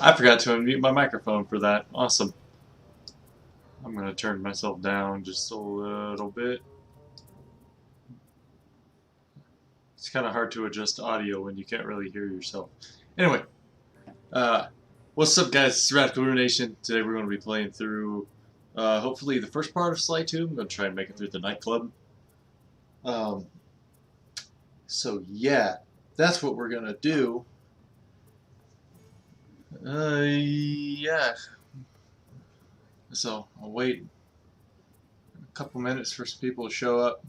I forgot to unmute my microphone for that. Awesome. I'm going to turn myself down just a little bit. It's kind of hard to adjust audio when you can't really hear yourself. Anyway, what's up, guys? It's Radical Nation. Today we're going to be playing through, hopefully, the first part of Sly 2. I'm going to try and make it through the nightclub. So yeah, that's what we're going to do. Yeah. So I'll wait a couple minutes for some people to show up.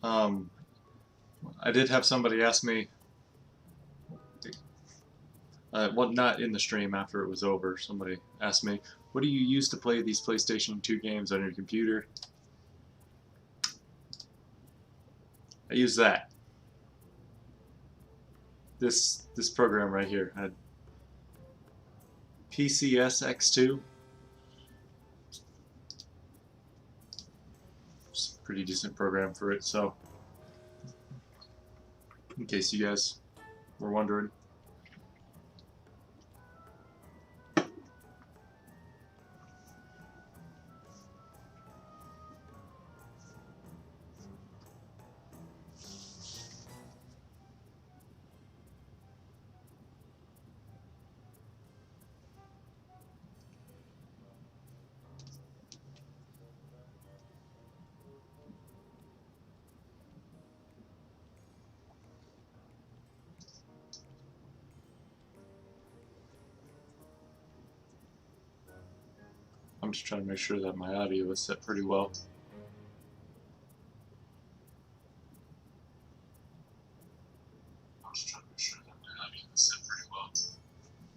I did have somebody ask me, well, not in the stream after it was over, somebody asked me, what do you use to play these PlayStation 2 games on your computer? I use that. This program right here. I had PCSX2. It's a pretty decent program for it, so in case you guys were wondering. I'm just trying to make sure that my audio is set pretty well.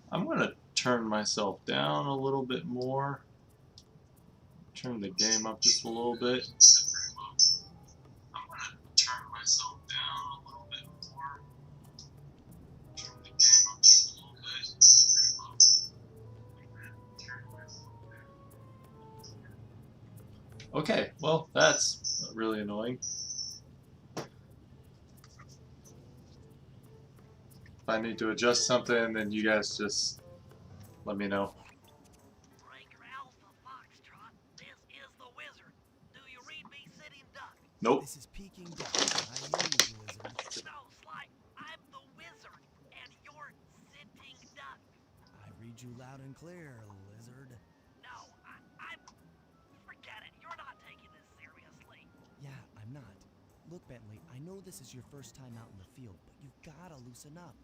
I'm going to turn myself down a little bit more. Turn the game up just a little bit. I'm going to turn myself down a little bit more. Turn the game up just a little bit. Okay, well, that's really annoying. If I need to adjust something, then you guys just let me know. Nope. This is Peking Duck. I know you, Lizard. No, Sly, I'm the wizard, and you're sitting duck. I read you loud and clear, Lizard. No, I'm... Forget it, you're not taking this seriously. Yeah, I'm not. Look, Bentley, I know this is your first time out in the field, but you've gotta loosen up.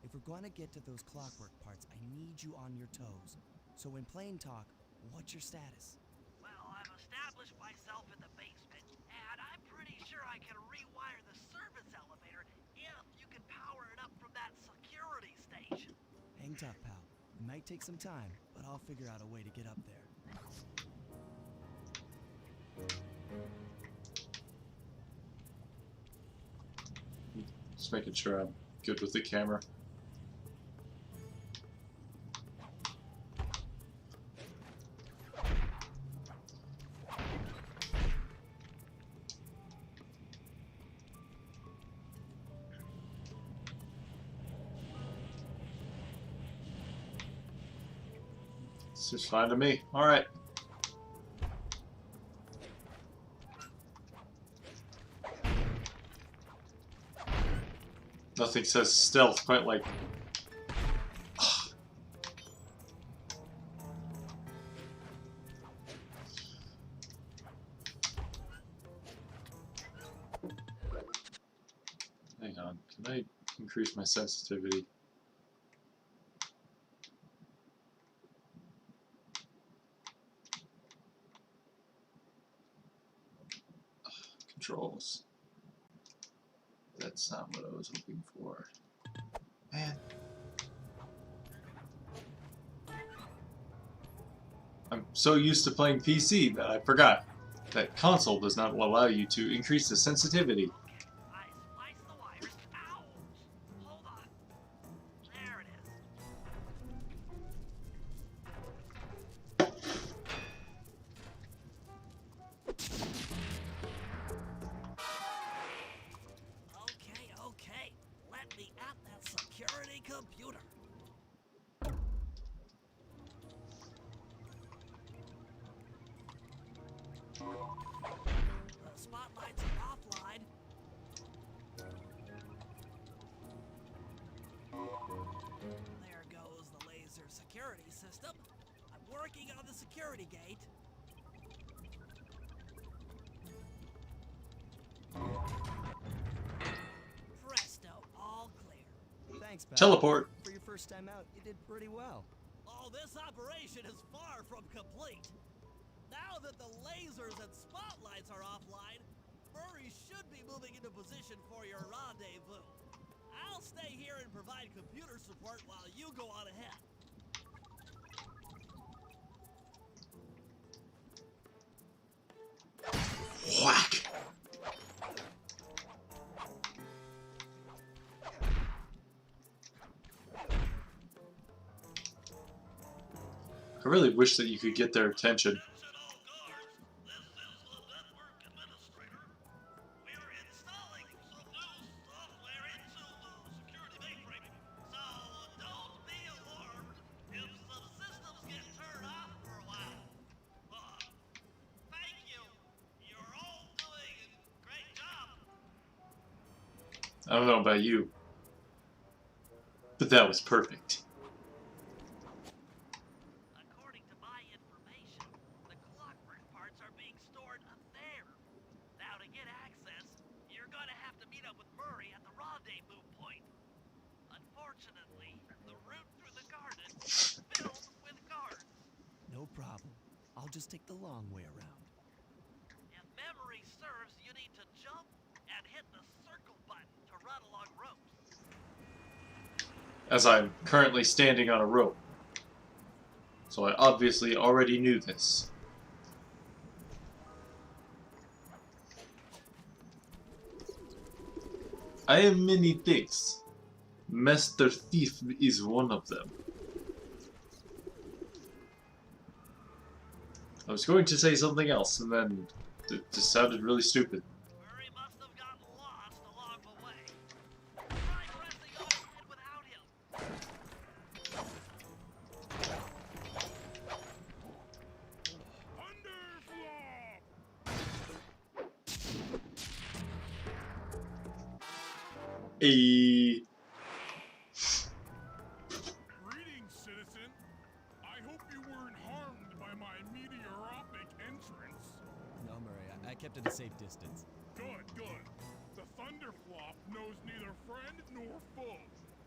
If we're gonna get to those clockwork parts, I need you on your toes. So in plain talk, what's your status? Well, I've established myself in the basement, and I'm pretty sure I can rewire the service elevator if you can power it up from that security station. Hang tough, pal. It might take some time, but I'll figure out a way to get up there. Just making sure I'm good with the camera. It's just fine to me. All right. Nothing says stealth quite like... Hang on, can I increase my sensitivity? Controls. That's not what I was looking for. Man. I'm so used to playing PC that I forgot that console does not allow you to increase the sensitivity. I spliced the wires. Ouch! Hold on. There it is. Okay. Let me at that security computer. security system. I'm working on the security gate. Presto, all clear. Thanks, pal. Teleport. For your first time out, you did pretty well. Oh, this operation is far from complete. Now that the lasers and spotlights are offline, Murray should be moving into position for your rendezvous. I'll stay here and provide computer support while you go on ahead. Whack. I really wish that you could get their attention. Attention all guards, this is the network administrator. We are installing some new software into the security mainframe, so don't be alarmed if some systems get turned off for a while. Thank you. You're all doing a great job. I don't know about you, but that was perfect. According to my information, the clockwork parts are being stored up there. Now to get access, you're gonna have to meet up with Murray at the rendezvous point. Unfortunately, the route through the garden is filled with guards. No problem. I'll just take the long way around. If memory serves, you need to jump and hit the circle button to run along ropes. As I'm currently standing on a rope. So I obviously already knew this. I am many things. Master Thief is one of them. I was going to say something else, and then it just sounded really stupid. Murray must have gotten lost along the way. Try pressing on without him. Greetings, citizen. I hope you weren't harmed by my meteoropic entrance. No, Murray, I kept at a safe distance. Good, good. The Thunderflop knows neither friend nor foe,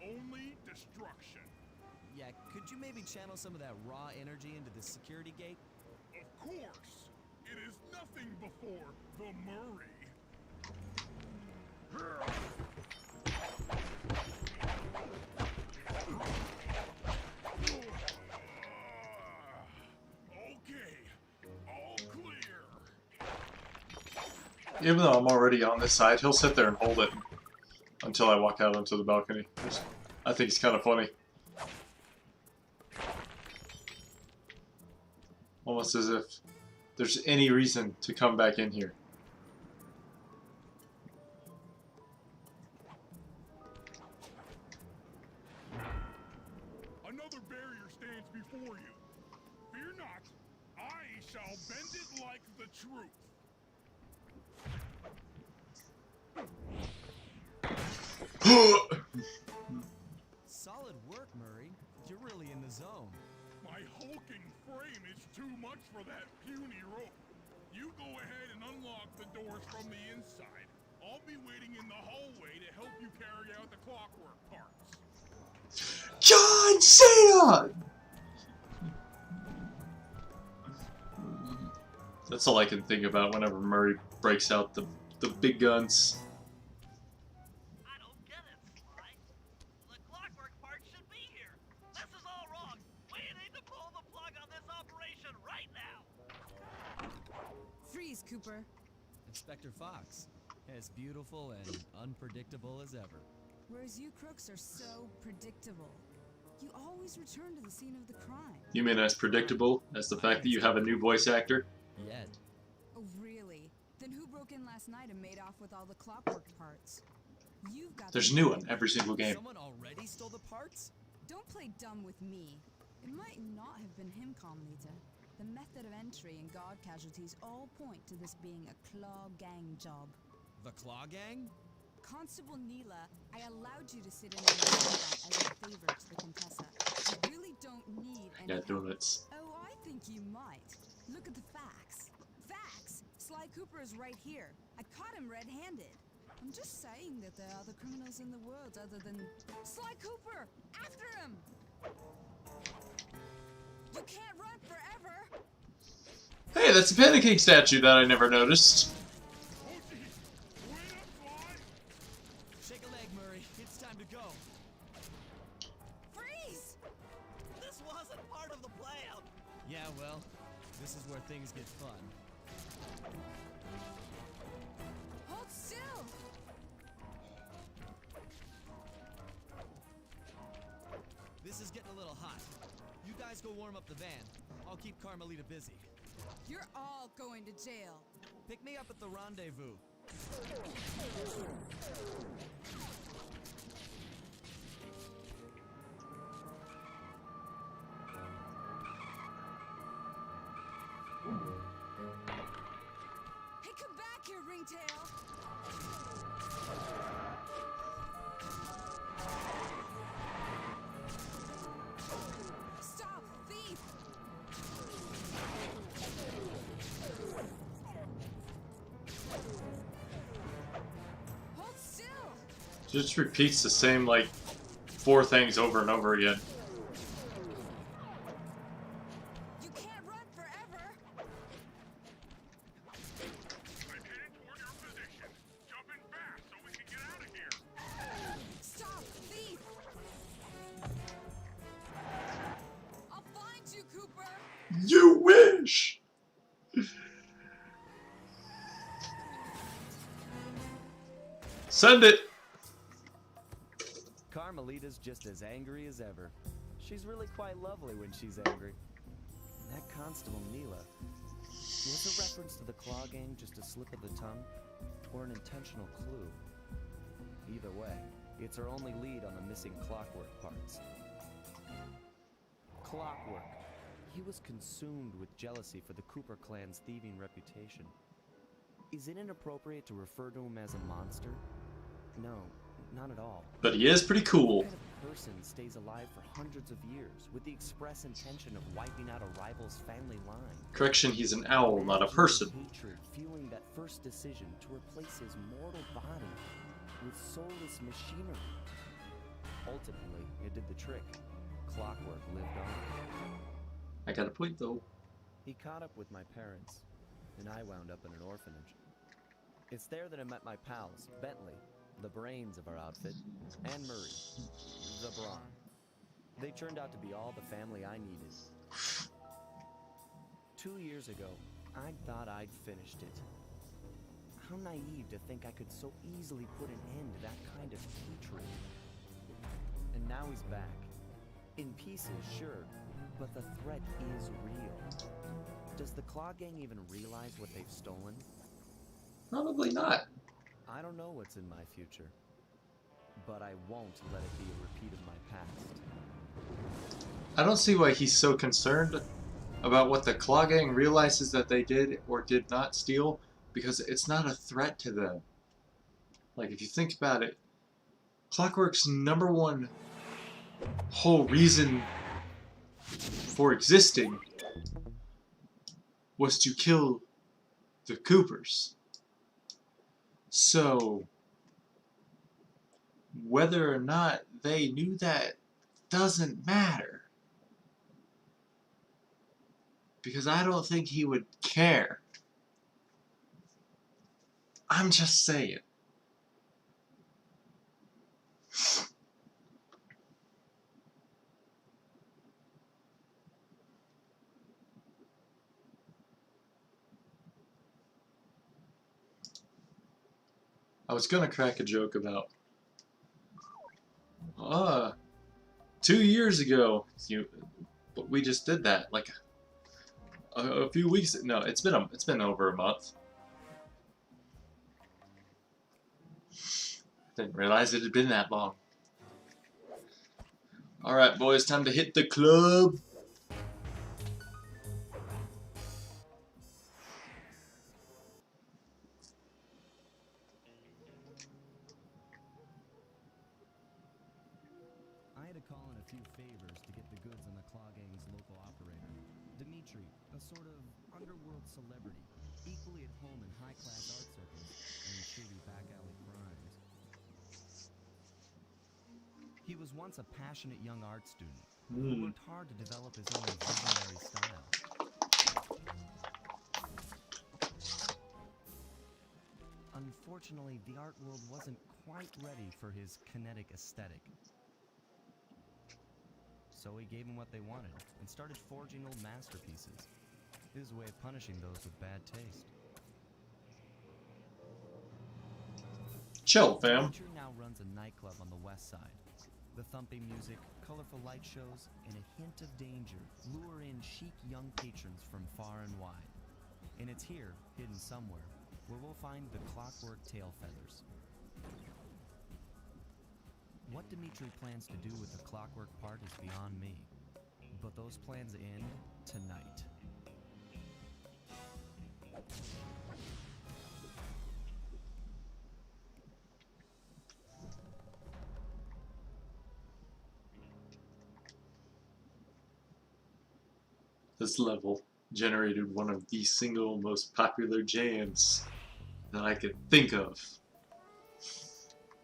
only destruction. Yeah, could you maybe channel some of that raw energy into the security gate? Of course, it is nothing before the Murray. Okay, all clear. Even though I'm already on this side, he'll sit there and hold it until I walk out onto the balcony. I think it's kind of funny. Almost as if there's any reason to come back in here. Another barrier stands before you. Fear not, I shall bend it like the truth. Solid work, Murray. You're really in the zone. My hulking frame is too much for that puny rope. You go ahead and unlock the doors from the inside. I'll be waiting in the hallway to help you carry out the clockwork parts. John Cena! That's all I can think about whenever Murray breaks out the big guns. I don't get it, Sly. The clockwork part should be here. This is all wrong. We need to pull the plug on this operation right now. Freeze, Cooper. Inspector Fox. As beautiful and unpredictable as ever. Whereas you crooks are so predictable. You always return to the scene of the crime. You mean as predictable as the fact that you have a new voice actor? Yet. Oh, really? Then who broke in last night and made off with all the clockwork parts? You've got. There's new on every single game. Someone already stole the parts? Don't play dumb with me. It might not have been him, Comleader. The method of entry and guard casualties all point to this being a Claw gang job. The Claw Gang? Constable Neela, I allowed you to sit in on the combat as a favor to the Contessa. I really don't need Yeah, donuts. Oh, I think you might. Look at the facts. Facts? Sly Cooper is right here. I caught him red-handed. I'm just saying that there are other criminals in the world other than Sly Cooper! After him! You can't run forever! Hey, that's a pancake statue that I never noticed. Shake a leg, Murray. It's time to go. Freeze! This wasn't part of the plan. Yeah, well, this is where things get fun. Hold still! This is getting a little hot. You guys go warm up the van. I'll keep Carmelita busy. You're all going to jail. Pick me up at the rendezvous. Hey, come back here, Ringtail! Stop, thief! Hold still! Just repeats the same, like, 4 things over and over again. You can't run forever! I'm headed toward your position. Jump in fast so we can get out of here. Stop, thief! I'll find you, Cooper! You wish! Send it! Carmelita's just as angry as ever. She's really quite lovely when she's angry. That Constable Neela, was a reference to the Claw Gang just a slip of the tongue, or an intentional clue? Either way, it's our only lead on the missing Clockwork parts. Clockwork. He was consumed with jealousy for the Cooper clan's thieving reputation. Is it inappropriate to refer to him as a monster? No, not at all. But he is pretty cool. What kind of person stays alive for hundreds of years with the express intention of wiping out a rival's family line? Correction, he's an owl, not a person. Hatred, fueling that first decision to replace his mortal body with soulless machinery. Ultimately, it did the trick. Clockwork lived on. I got a point, though. He caught up with my parents, and I wound up in an orphanage. It's there that I met my pals, Bentley, the brains of our outfit, and Murray, the brawn. They turned out to be all the family I needed. 2 years ago, I thought I'd finished it. How naive to think I could so easily put an end to that kind of hatred. And now he's back. In pieces, sure, but the threat is real. Does the Claw Gang even realize what they've stolen? Probably not. I don't know what's in my future, but I won't let it be a repeat of my past. I don't see why he's so concerned about what the Claw Gang realizes that they did or did not steal, because it's not a threat to them. Like, if you think about it, Clockwork's #1 whole reason for existing was to kill the Coopers. So, whether or not they knew that doesn't matter. Because I don't think he would care. I'm just saying. I was gonna crack a joke about 2 years ago, but we just did that like a few weeks. No, it's been over a month. Didn't realize it had been that long. All right, boys, time to hit the club. I had to call in a few favors to get the goods on the Claw Gang's local operator. Dmitri, a sort of underworld celebrity, equally at home in high-class art circles and shady back-alley crimes. He was once a passionate young art student who worked hard to develop his own visionary style. Unfortunately, the art world wasn't quite ready for his kinetic aesthetic. So he gave them what they wanted and started forging old masterpieces. His way of punishing those with bad taste. Chill, fam. Teacher now runs a nightclub on the west side. The thumping music, colorful light shows, and a hint of danger lure in chic young patrons from far and wide. And it's here, hidden somewhere, where we'll find the clockwork tail feathers. What Dmitri plans to do with the clockwork part is beyond me, but those plans end tonight. This level generated one of the single most popular jams that I could think of.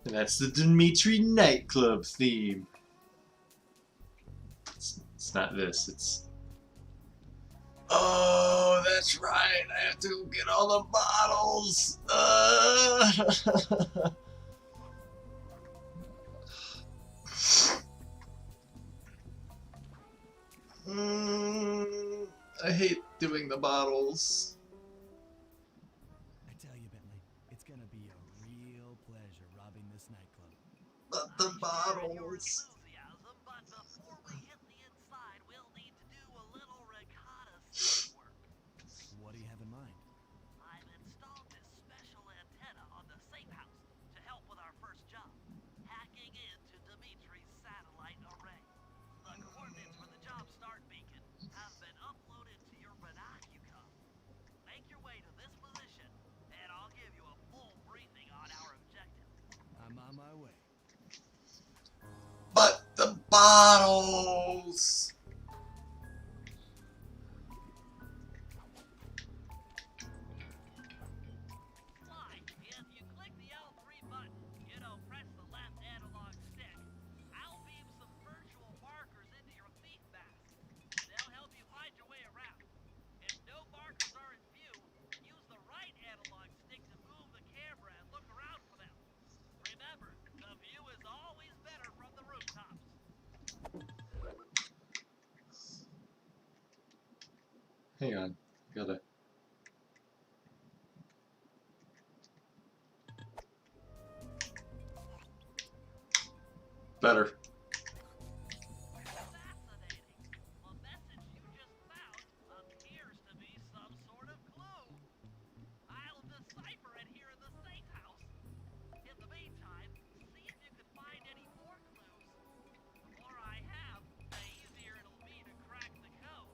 And that's the Dmitri nightclub theme. It's not this, it's... Oh, that's right, I have to go get all the bottles! I hate doing the bottles. I tell you, Bentley, it's gonna be a real pleasure robbing this nightclub. But the Your bottles. enthusiasm, but before we hit the inside, we'll need to do a little reconnaissance work. What do you have in mind? I've installed this special antenna on the safe house to help with our first job, hacking into Dimitri's satellite array. The coordinates for the job start beacon have been uploaded to your binocular. Make your way to this position, and I'll give you a full briefing on our objective. I'm on my way. But the bottles. Why, if you click the L3 button, press the left analog stick, I'll beam some virtual markers into your thief mask. They'll help you find your way around. If no markers are in view, use the right analog stick to move the camera and look around for them. Remember, the view is always better from the rooftops. Hang on, gotta. Better. Fascinating. The message you just found appears to be some sort of clue. I'll decipher it here in the safe house. In the meantime, see if you can find any more clues. The more I have, the easier it'll be to crack the code.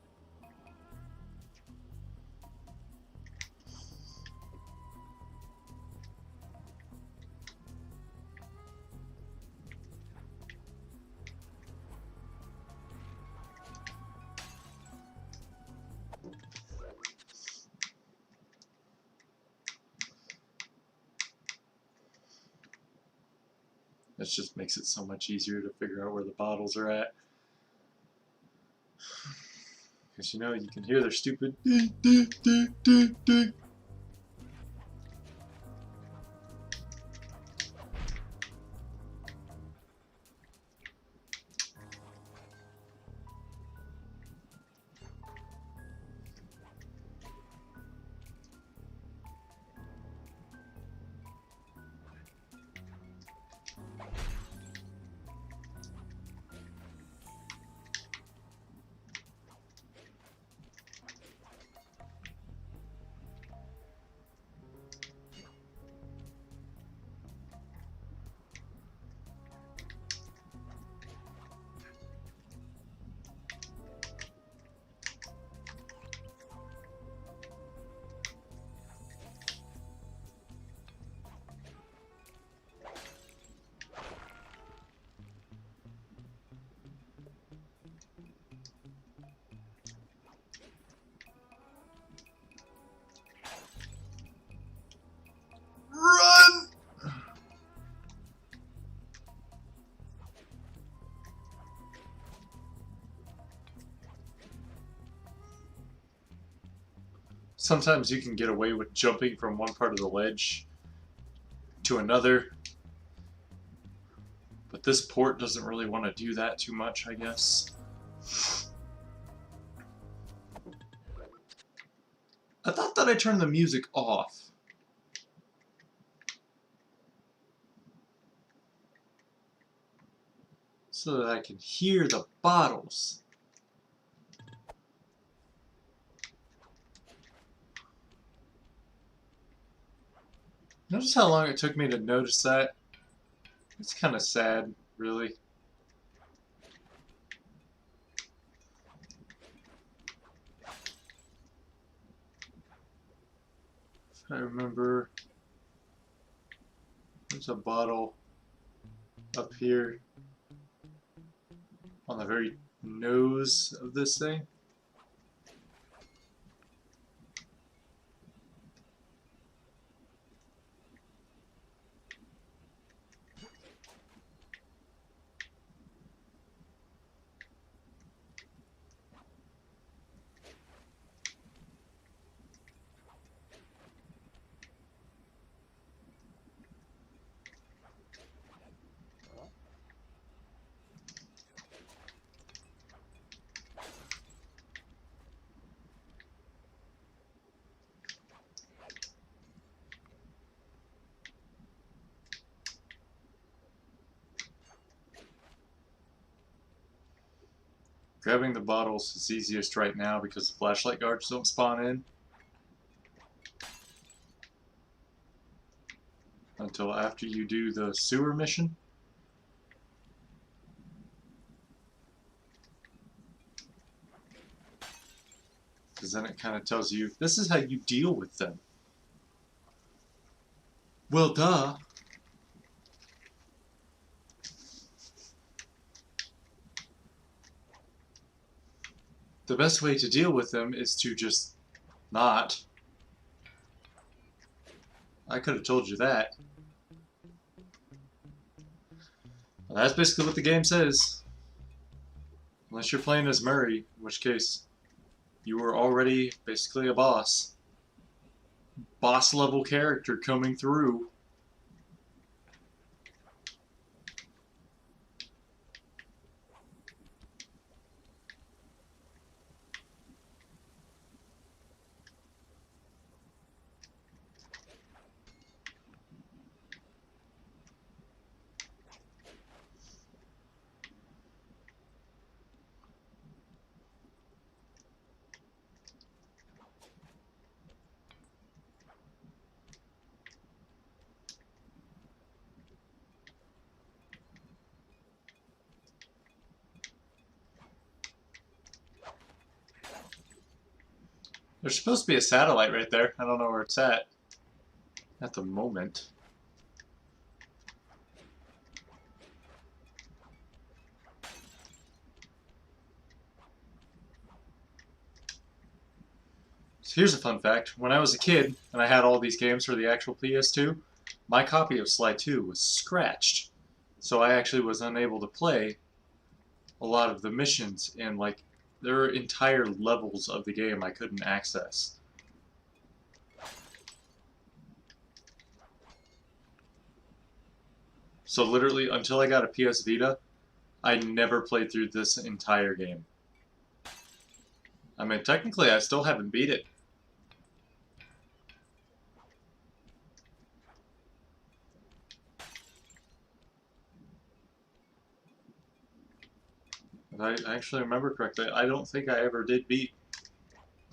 That just makes it so much easier to figure out where the bottles are at. Because you can hear their stupid Sometimes you can get away with jumping from one part of the ledge to another, but this port doesn't really want to do that too much, I guess. I thought that I turned the music off. So that I can hear the bottles. Notice how long it took me to notice that? It's kind of sad, really. If I remember, there's a bottle up here on the very nose of this thing. Grabbing the bottles is easiest right now because the flashlight guards don't spawn in until after you do the sewer mission. Because then it kind of tells you, this is how you deal with them. Well, duh. The best way to deal with them is to just not. I could have told you that. Well, that's basically what the game says. Unless you're playing as Murray, in which case you were already basically a boss. Boss level character coming through. There's supposed to be a satellite right there. I don't know where it's at the moment. So here's a fun fact. When I was a kid and I had all these games for the actual PS2, my copy of Sly 2 was scratched. So I actually was unable to play a lot of the missions, and like there were entire levels of the game I couldn't access. So literally until I got a PS Vita, I never played through this entire game. I mean, technically I still haven't beat it. If I actually remember correctly, I don't think I ever did beat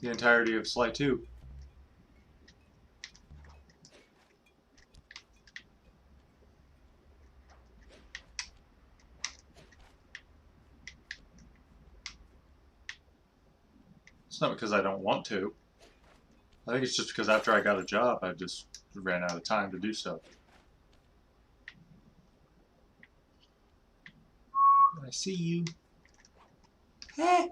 the entirety of Sly 2. It's not because I don't want to. I think it's just because after I got a job, I just ran out of time to do so. I see you. Hey!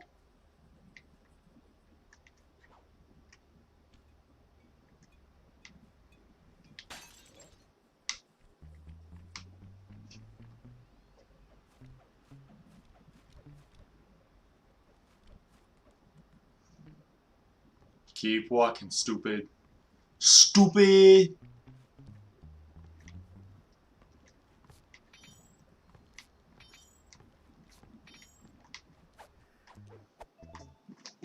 Keep walking, stupid. Stupid!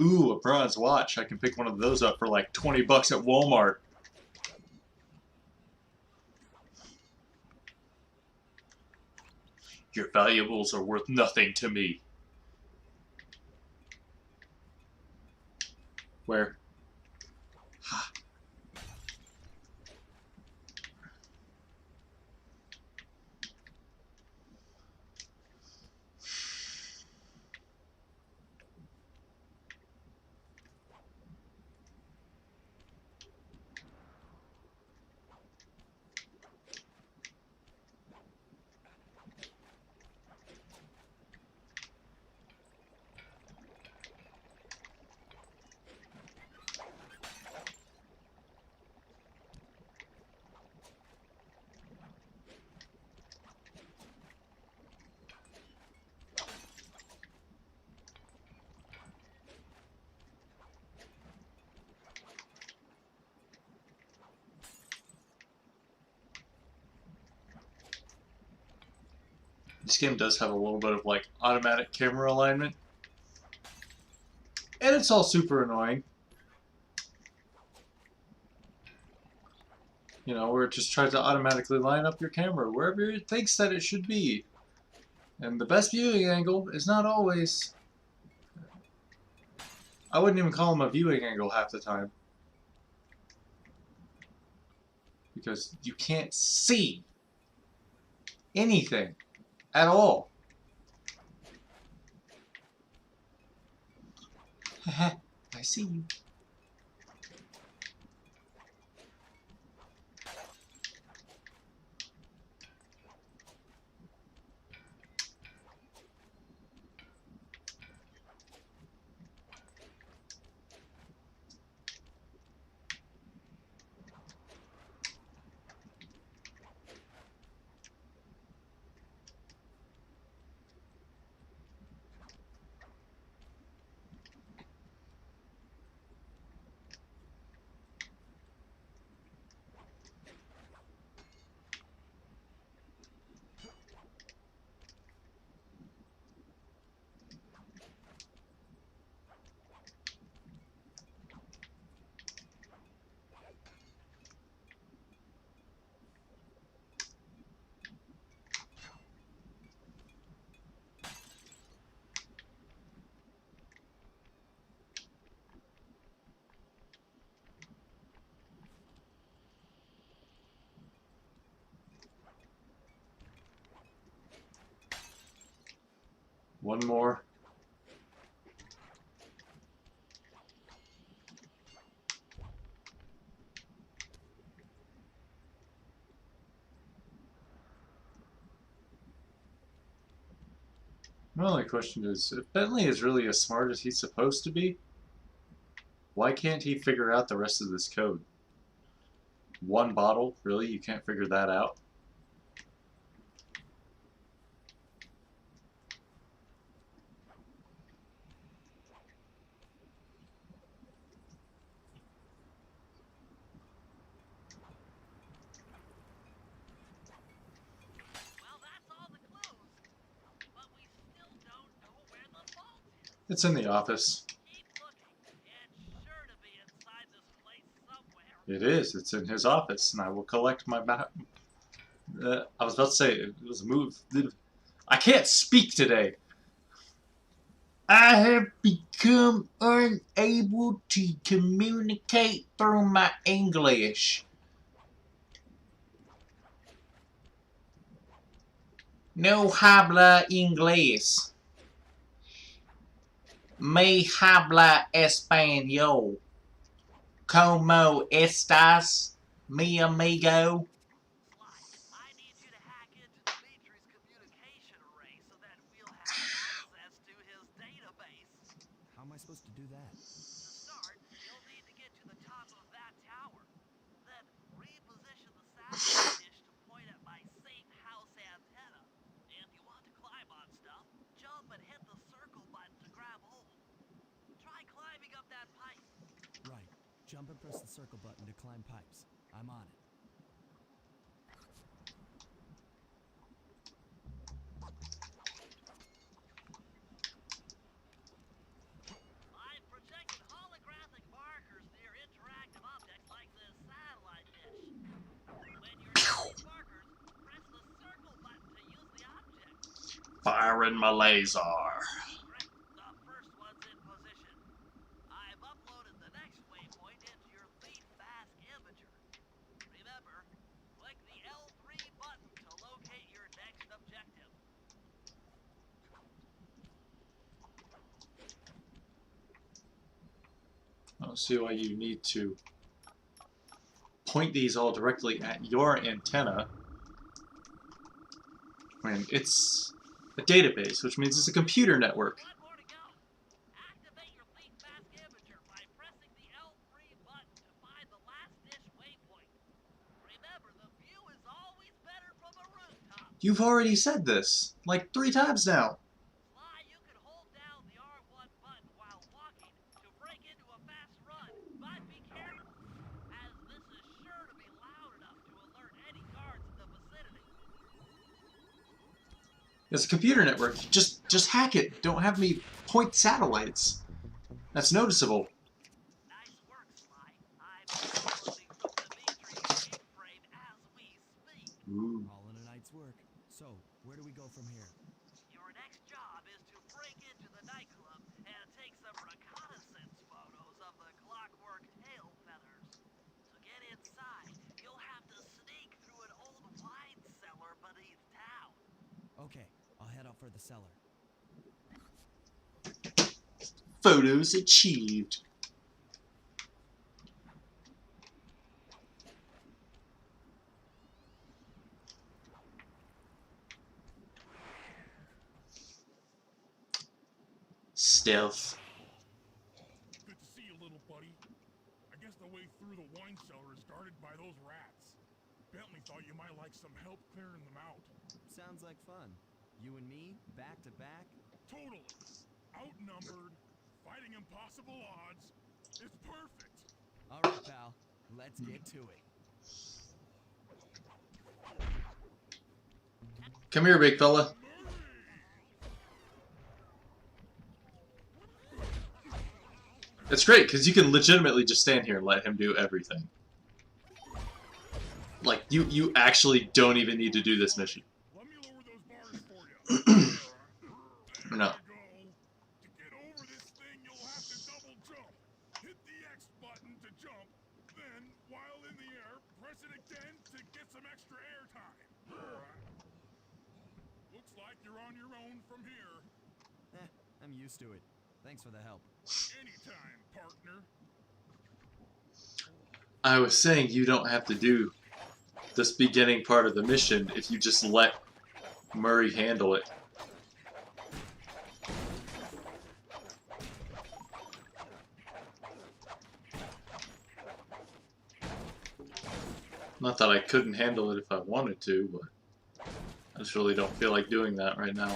Ooh, a bronze watch. I can pick one of those up for like 20 bucks at Walmart. Your valuables are worth nothing to me. Where? This game does have a little bit of like automatic camera alignment. And it's all super annoying. You know, where it just tries to automatically line up your camera wherever it thinks that it should be. And the best viewing angle is not always... I wouldn't even call them a viewing angle half the time. Because you can't see anything at all. Haha, I see you. One more. My only question is, if Bentley is really as smart as he's supposed to be, why can't he figure out the rest of this code? One bottle? Really? You can't figure that out? Well, that's all the clues. But we still don't know where the vault is. It's in the office. Keep looking. It's sure to be inside this place somewhere. It is. It's in his office, and I will collect my I was about to say, it was a move. I can't speak today. I have become unable to communicate through my English. No habla inglés. Me habla español. ¿Cómo estás, mi amigo? Sly, I need you to hack into Dimitri's communication array so that we'll have access to his database. How am I supposed to do that? To start, you'll need to get to the top of that tower. Then reposition the satellite dish to point at my safe house antenna. If you want to climb on stuff, jump and hit the circle button to grab hold. Try climbing up that pipe. Right. Jump and press the circle button to climb pipes. I'm on it. I've projected holographic markers near interactive objects like this satellite dish. When you're using these markers, press the circle button to use the object. Firing my laser. Great, the first one's in position. I've uploaded the next waypoint into your lead fast imager. Remember, click the L3 button to locate your next objective. I don't see why you need to point these all directly at your antenna. I mean, it's a database, which means it's a computer network. One more to go. Activate your lead fast imager by pressing the L3 button to find the last dish waypoint. Remember, the view is always better from a rooftop. You've already said this, like 3 times now. Sly, you can hold down the R1 button while walking to break into a fast run, but be careful, as this is sure to be loud enough to alert any guards in the vicinity. It's a computer network. Just hack it. Don't have me point satellites. That's noticeable. Nice work, Sly. I'm downloading from the mainframe as we speak. Ooh. All in a night's work. So, where do we go from here? Your next job is to break into the nightclub and take some reconnaissance photos of the clockwork tail feathers. To get inside, you'll have to sneak through an old wine cellar beneath town. Okay, I'll head out for the cellar. Photos achieved. Stealth. Good to see you, little buddy. I guess the way through the wine cellar is guarded by those rats. Bentley thought you might like some help clearing them out. Sounds like fun. You and me, back to back? Totally. Outnumbered, fighting impossible odds. It's perfect. All right, pal. Let's get to it. Come here, big fella. It's great, because you can legitimately just stand here and let him do everything. Like, you actually don't even need to do this mission. Let me lower those bars for you. There No. you go. To get over this thing, you'll have to double jump. Hit the X button to jump. Then, while in the air, press it again to get some extra air time. Looks like you're on your own from here. I'm used to it. Thanks for the help. Anytime, partner. I was saying you don't have to do this beginning part of the mission if you just let Murray handle it. Not that I couldn't handle it if I wanted to, but I just really don't feel like doing that right now.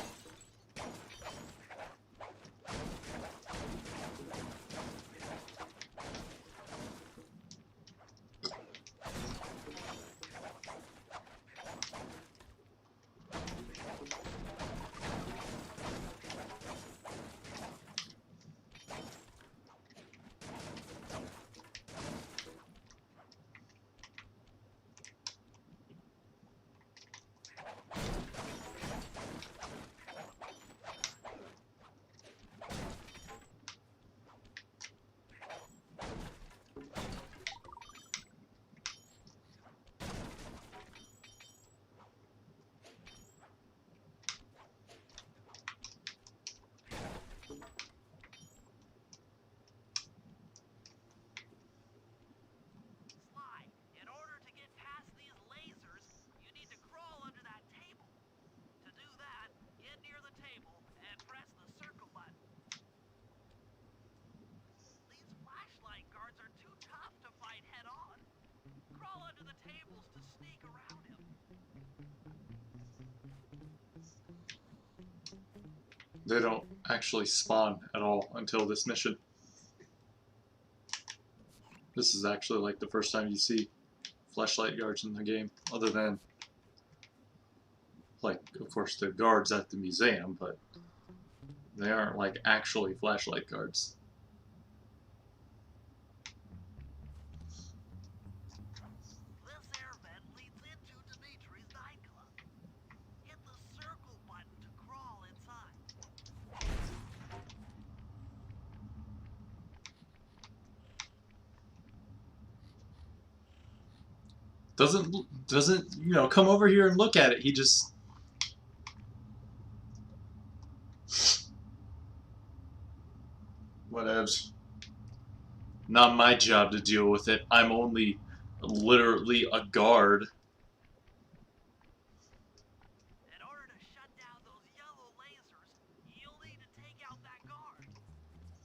Sly, in order to get past these lasers, you need to crawl under that table. To do that, get near the table and press the circle button. These flashlight guards are too tough to fight head-on. Crawl under the tables to sneak around him. They don't actually spawn at all until this mission. This is actually like the first time you see flashlight guards in the game, other than, like, of course, the guards at the museum, but they aren't like actually flashlight guards. This air vent leads into Dimitri's nightclub. Hit the circle button to crawl inside. Doesn't you know, come over here and look at it. He just whatevs. Not my job to deal with it. I'm only literally a guard. In order to shut down those yellow lasers, you'll need to take out that guard.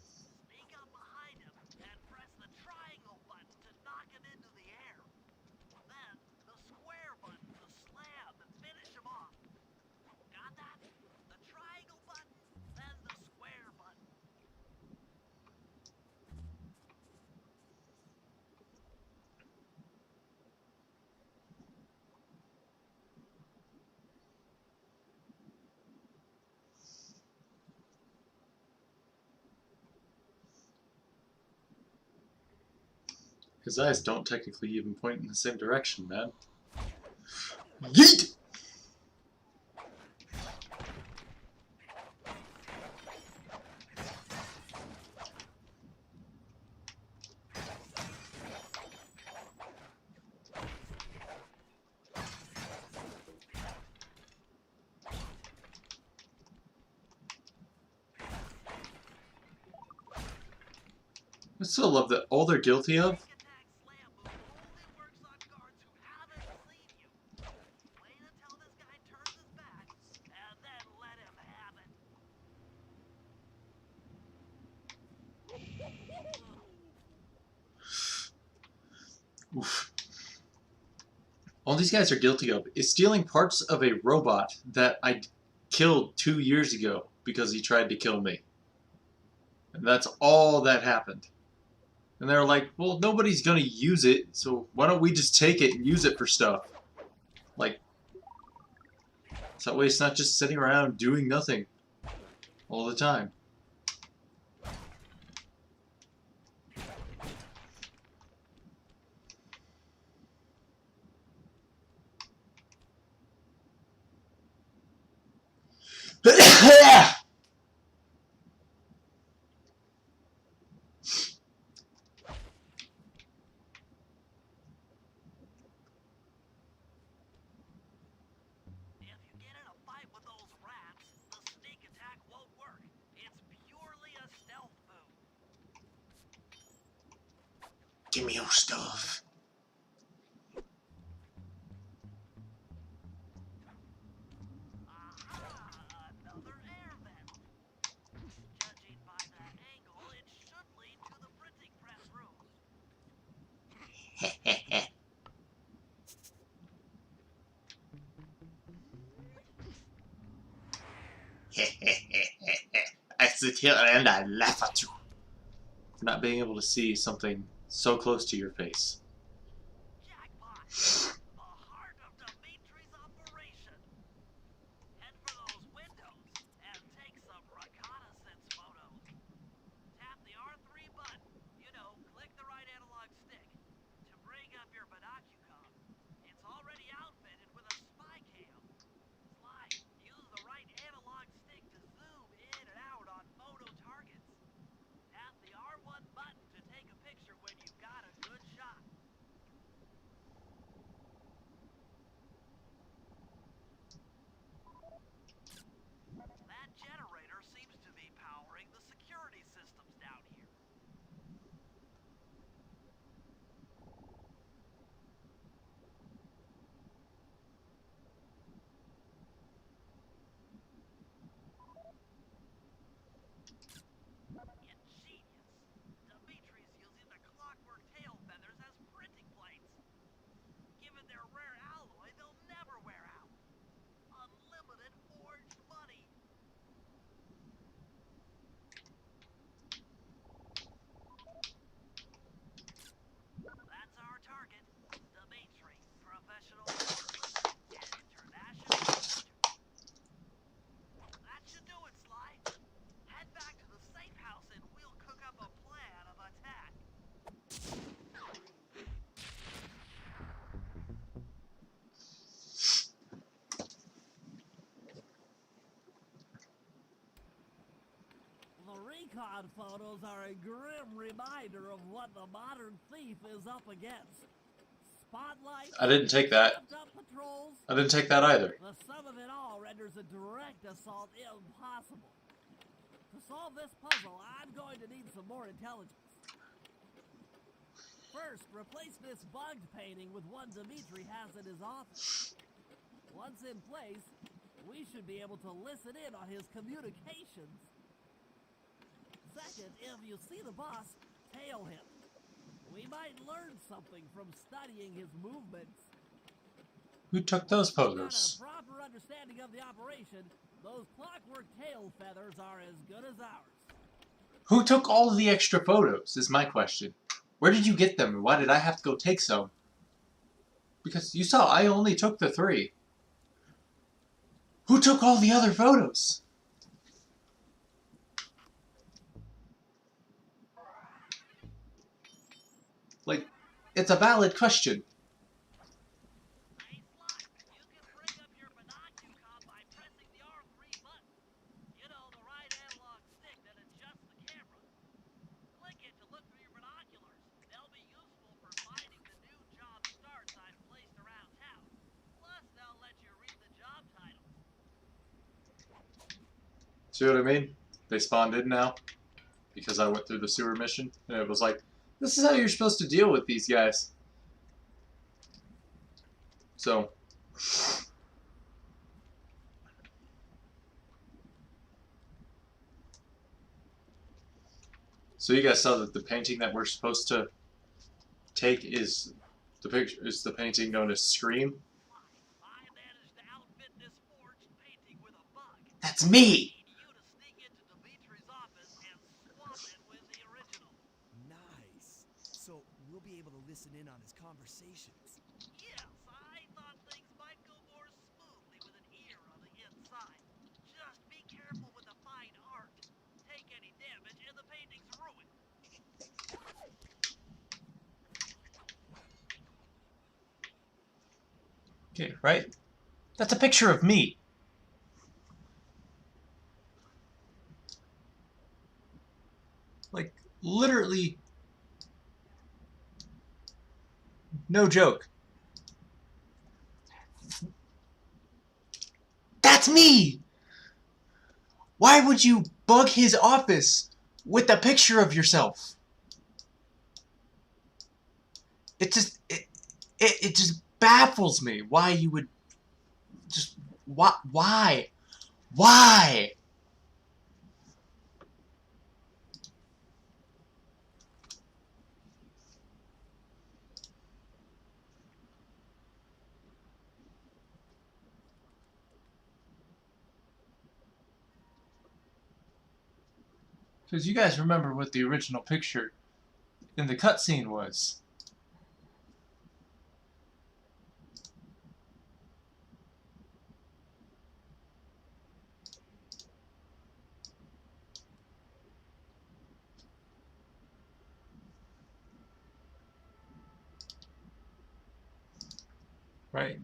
Sneak up behind him and press the triangle button to knock him into the air. Then, the square button to slam and finish him off. Got that? The triangle button, then the square button. His eyes don't technically even point in the same direction, man. Yeet! I still love that all they're guilty of. Sneak attack slam move only works on guards who haven't seen you. Wait until this guy turns his back, and then let him have it. Oof. All these guys are guilty of is stealing parts of a robot that I killed 2 years ago because he tried to kill me. And that's all that happened. And they're like, well, nobody's going to use it, so why don't we just take it and use it for stuff? Like, so that way it's not just sitting around doing nothing all the time. If you get in a fight with those rats, the sneak attack won't work. It's purely a stealth move. Give me your stuff. Aha! Another air vent. Judging by that angle, it should lead to the printing press room. I sit here and I laugh at you for not being able to see something so close to your face. Jackpot! The heart of Dimitri's operation. Head for those windows and take some reconnaissance photos. Tap the R3 button, you know, click the right analog stick, to bring up your binocular. It's already outfitted with a spy cam. Slide, use the right analog stick to zoom in and out on photo targets. Tap the R1 button to take a picture when you've got a good shot. recon photos are a grim reminder of what the modern thief is up against. Spotlights, I didn't take that. stepped up patrols. I didn't take that either. The sum of it all renders a direct assault impossible. To solve this puzzle, I'm going to need some more intelligence. First, replace this bugged painting with one Dimitri has in his office. Once in place, we should be able to listen in on his communications. Second, if you see the boss, tail him. We might learn something from studying his movements. Who took those Once you've photos? got a proper understanding of the operation, those clockwork tail feathers are as good as ours. Who took all of the extra photos is my question. Where did you get them, and why did I have to go take some? Because you saw I only took the 3. Who took all the other photos? Like, it's a valid question. Hey, Sly, you can bring up your binocular by pressing the R3 button. You know, the right analog stick that adjusts the camera. Click it to look through your binoculars. They'll be useful for finding the new job starts I've placed around town. Plus, they'll let you read the job titles. See what I mean? They spawned in now because I went through the sewer mission, and it was like, this is how you're supposed to deal with these guys. So, you guys saw that the painting that we're supposed to take is the picture, is the painting known as Scream. I managed to outfit this forged painting with a bug. That's me. I need you to sneak into Dimitri's office and swap it with the original. Nice. So we'll be able to listen in on his conversations. Yes, I thought things might go more smoothly with an ear on the inside. Just be careful with the fine art. Take any damage and the painting's ruined. Okay, right? That's a picture of me. Like, literally, no joke. That's me! Why would you bug his office with a picture of yourself? It just baffles me why you would just why? Because you guys remember what the original picture in the cutscene was. Right?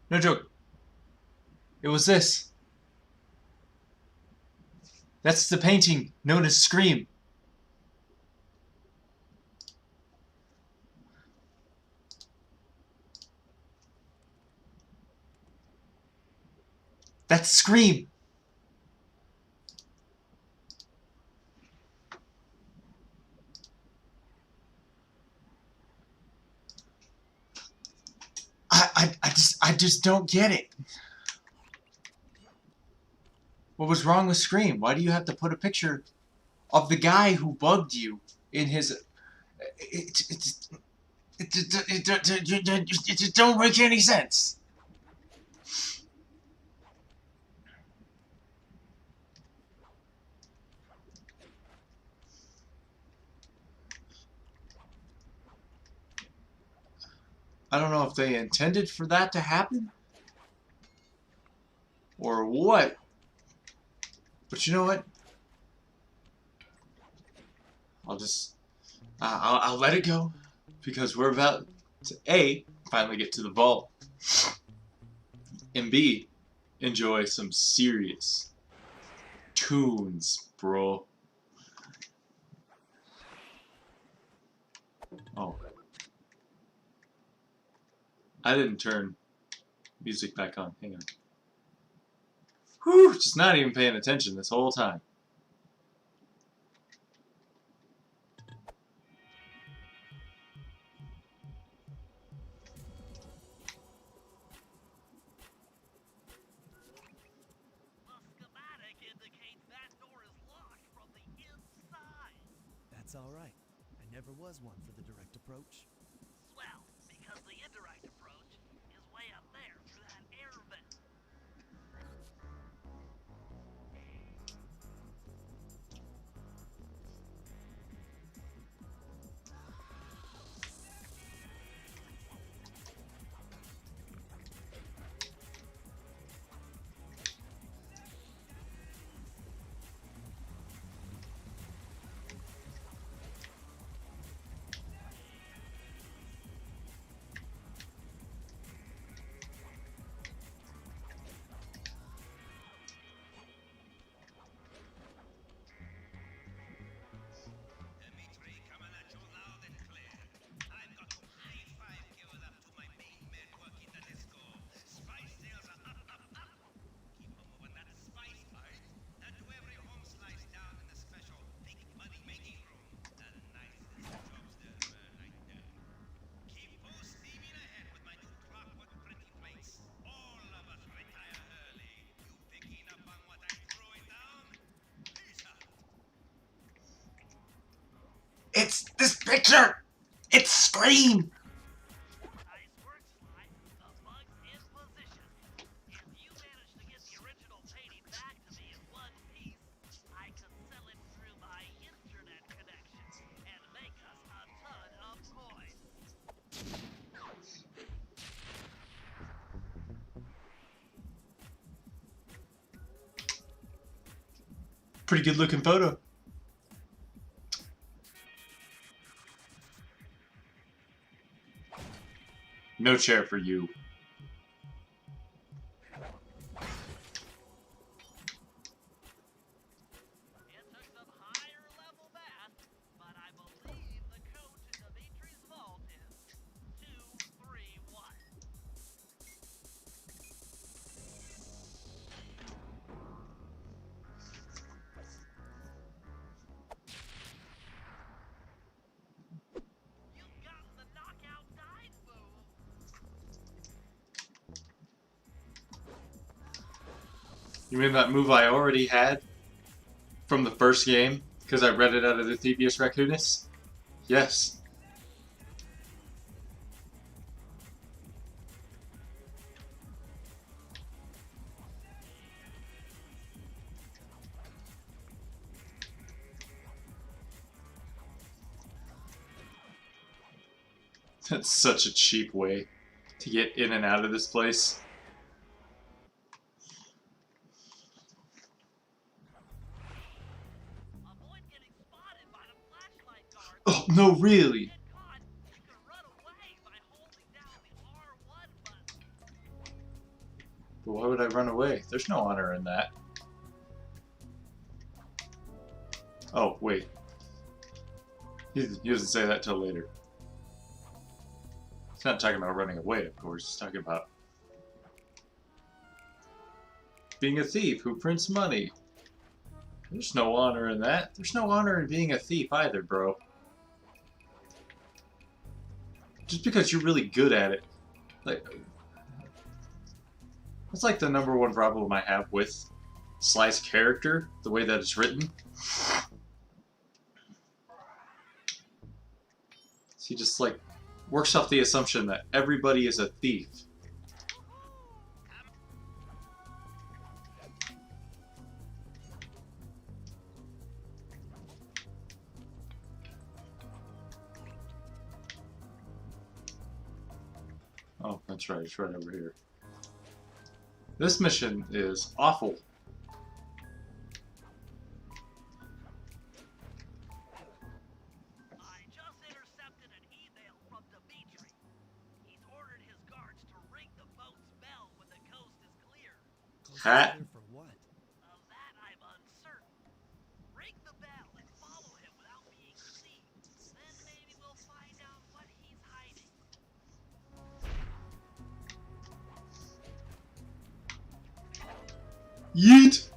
No joke. It was this. That's the painting known as Scream. That's Scream. I just don't get it. What was wrong with Scream? Why do you have to put a picture of the guy who bugged you in his... It just don't make any sense. I don't know if they intended for that to happen or what. But you know what? I'll let it go because we're about to A, finally get to the vault, and B, enjoy some serious tunes, bro. Oh. I didn't turn music back on. Hang on. Whew, just not even paying attention this whole time. The schematic indicates that door is locked from the inside. That's all right. I never was one for the direct approach. Swell, because the indirect approach is way up there through that air vent. Dimitri, coming at you loud and clear. I've got to high five give it up to my main man working the disco. Spice sales are up, up, up. Keep on moving that spice pipe. Now to every home slice down in the special big money making room. The nicest jobs there were like that. Keep full steaming ahead with my new clockwork printing plates. All of us retire early. You picking up on what I'm throwing down? Peace out. It's this picture! It's Scream! Nice work, Sly. The bug's in position. If you manage to get the original painting back to me in one piece, I can sell it through my internet connection and make us a ton of coin. Pretty good looking photo. No chair for you. It took some higher level math, but I believe the code to Dimitri's vault is 231. You've gotten the knockout dive move. You mean that move I already had from the first game? Because I read it out of the Thieves Raccoonus? Yes. That's such a cheap way to get in and out of this place. Avoid getting spotted by the flashlight guard. Oh, no, really? Get caught, you can run away by holding down the R1 button. But why would I run away? There's no honor in that. Oh, wait. He doesn't say that till later. He's not talking about running away, of course. He's talking about being a thief who prints money. There's no honor in that. There's no honor in being a thief either, bro. Just because you're really good at it. Like, that's like the #1 problem I have with Sly's character, the way that it's written. He just, like, works off the assumption that everybody is a thief. Oh, that's right, it's right over here. This mission is awful. I just intercepted an email from Dimitri. He's ordered his guards to ring the boat's bell when the coast is clear. Coast is Hat. clear for what? Of that I'm uncertain. Yeet!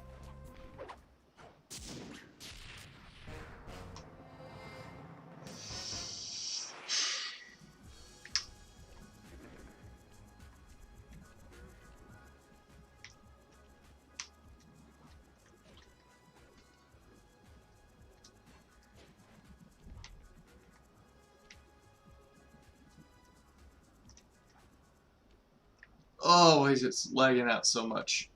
Oh, why is it lagging out so much?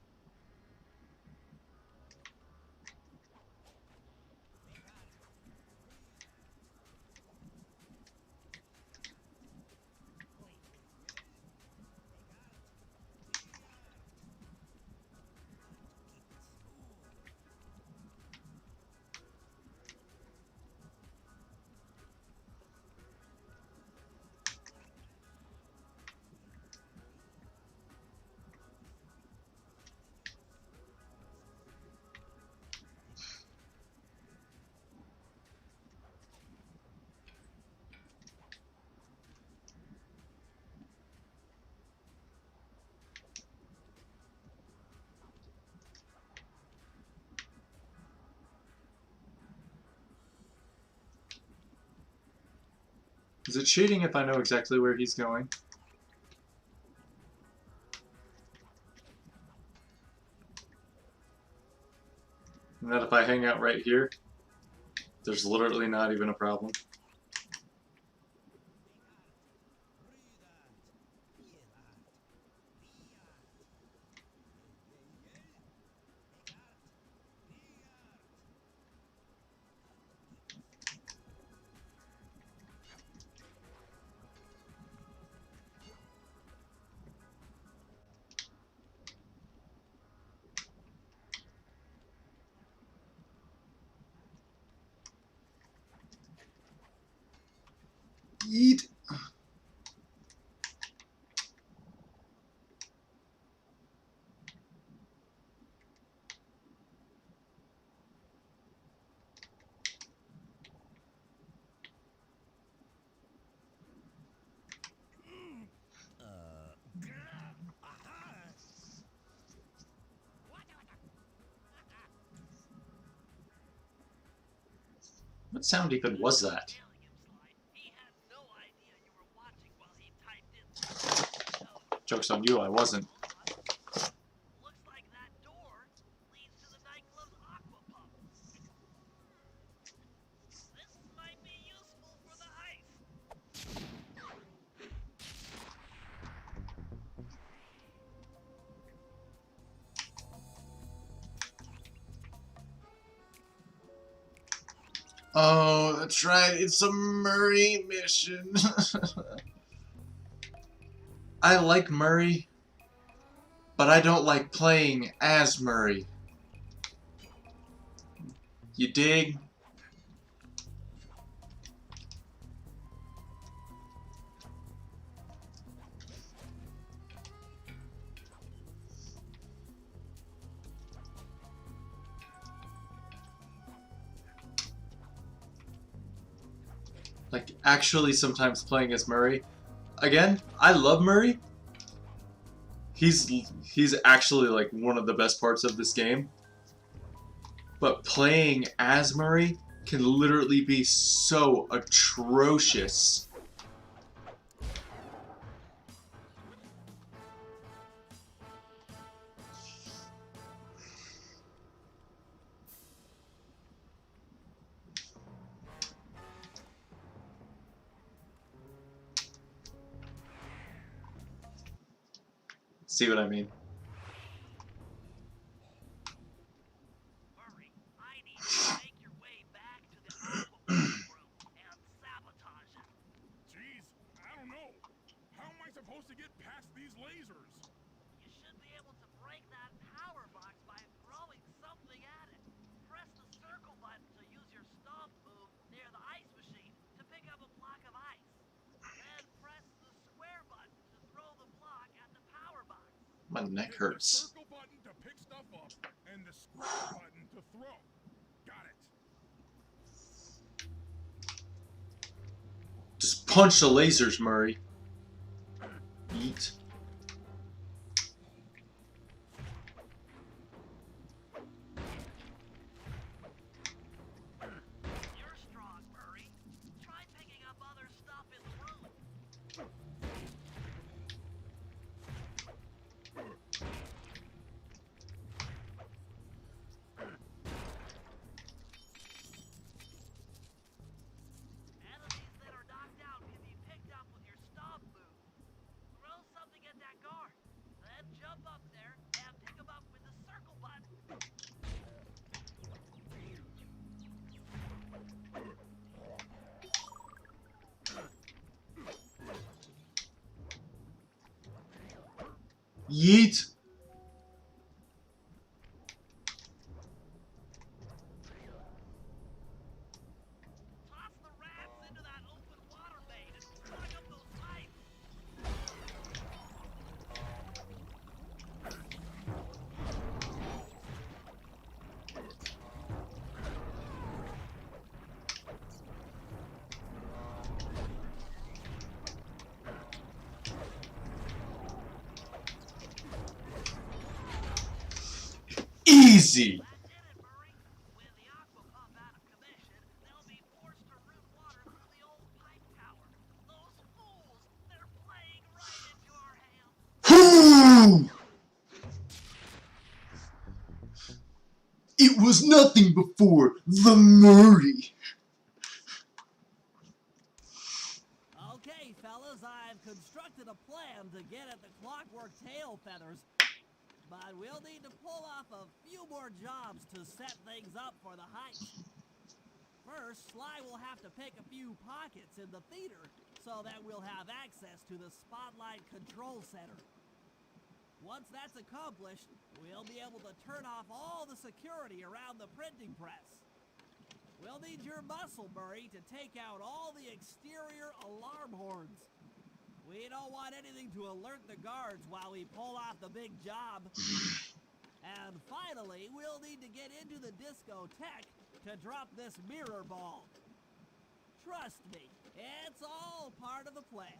Is it cheating if I know exactly where he's going? And that if I hang out right here, there's literally not even a problem. Yeet! What sound even was that? He had no idea you were watching while he typed in. Joke's on you, I wasn't. Looks like that door leads to the nightclub's aqua pump. This might be useful for the ice. Oh, that's right, it's a Murray mission. I like Murray, but I don't like playing as Murray. You dig? Like, actually sometimes playing as Murray. Again, I love Murray. He's actually like one of the best parts of this game. But playing as Murray can literally be so atrocious. See what I mean? Hurry, I need you to make your way back to the aqua pump room and sabotage it. Jeez, I don't know. How am I supposed to get past these lasers? You should be able to break that power box by throwing something at it. Press the circle button to use your stomp move near the ice machine to pick up a block of ice. Then press the square button to throw the block at the power box. My neck Hit hurts. the circle button to pick stuff up and the square button to throw. Got it. Just punch the lasers, Murray. Eat. Yeet! Toss the rats into that open water main and plug up those pipes. Easy! That did it, Murray. When the aqua pump out of commission, they'll be forced to route water through the old pipe tower. Those fools, they're playing right into our hands. It was nothing before the Murray. Okay, fellas, I've constructed a plan to get at the clockwork tail feathers, but we'll need to pull off a few more jobs to set things up for the heist. First, Sly will have to pick a few pockets in the theater so that we'll have access to the Spotlight Control Center. Once that's accomplished, we'll be able to turn off all the security around the printing press. We'll need your muscle, Murray, to take out all the exterior alarm horns. We don't want anything to alert the guards while we pull off the big job. And finally, we'll need to get into the discotheque to drop this mirror ball. Trust me, it's all part of the plan.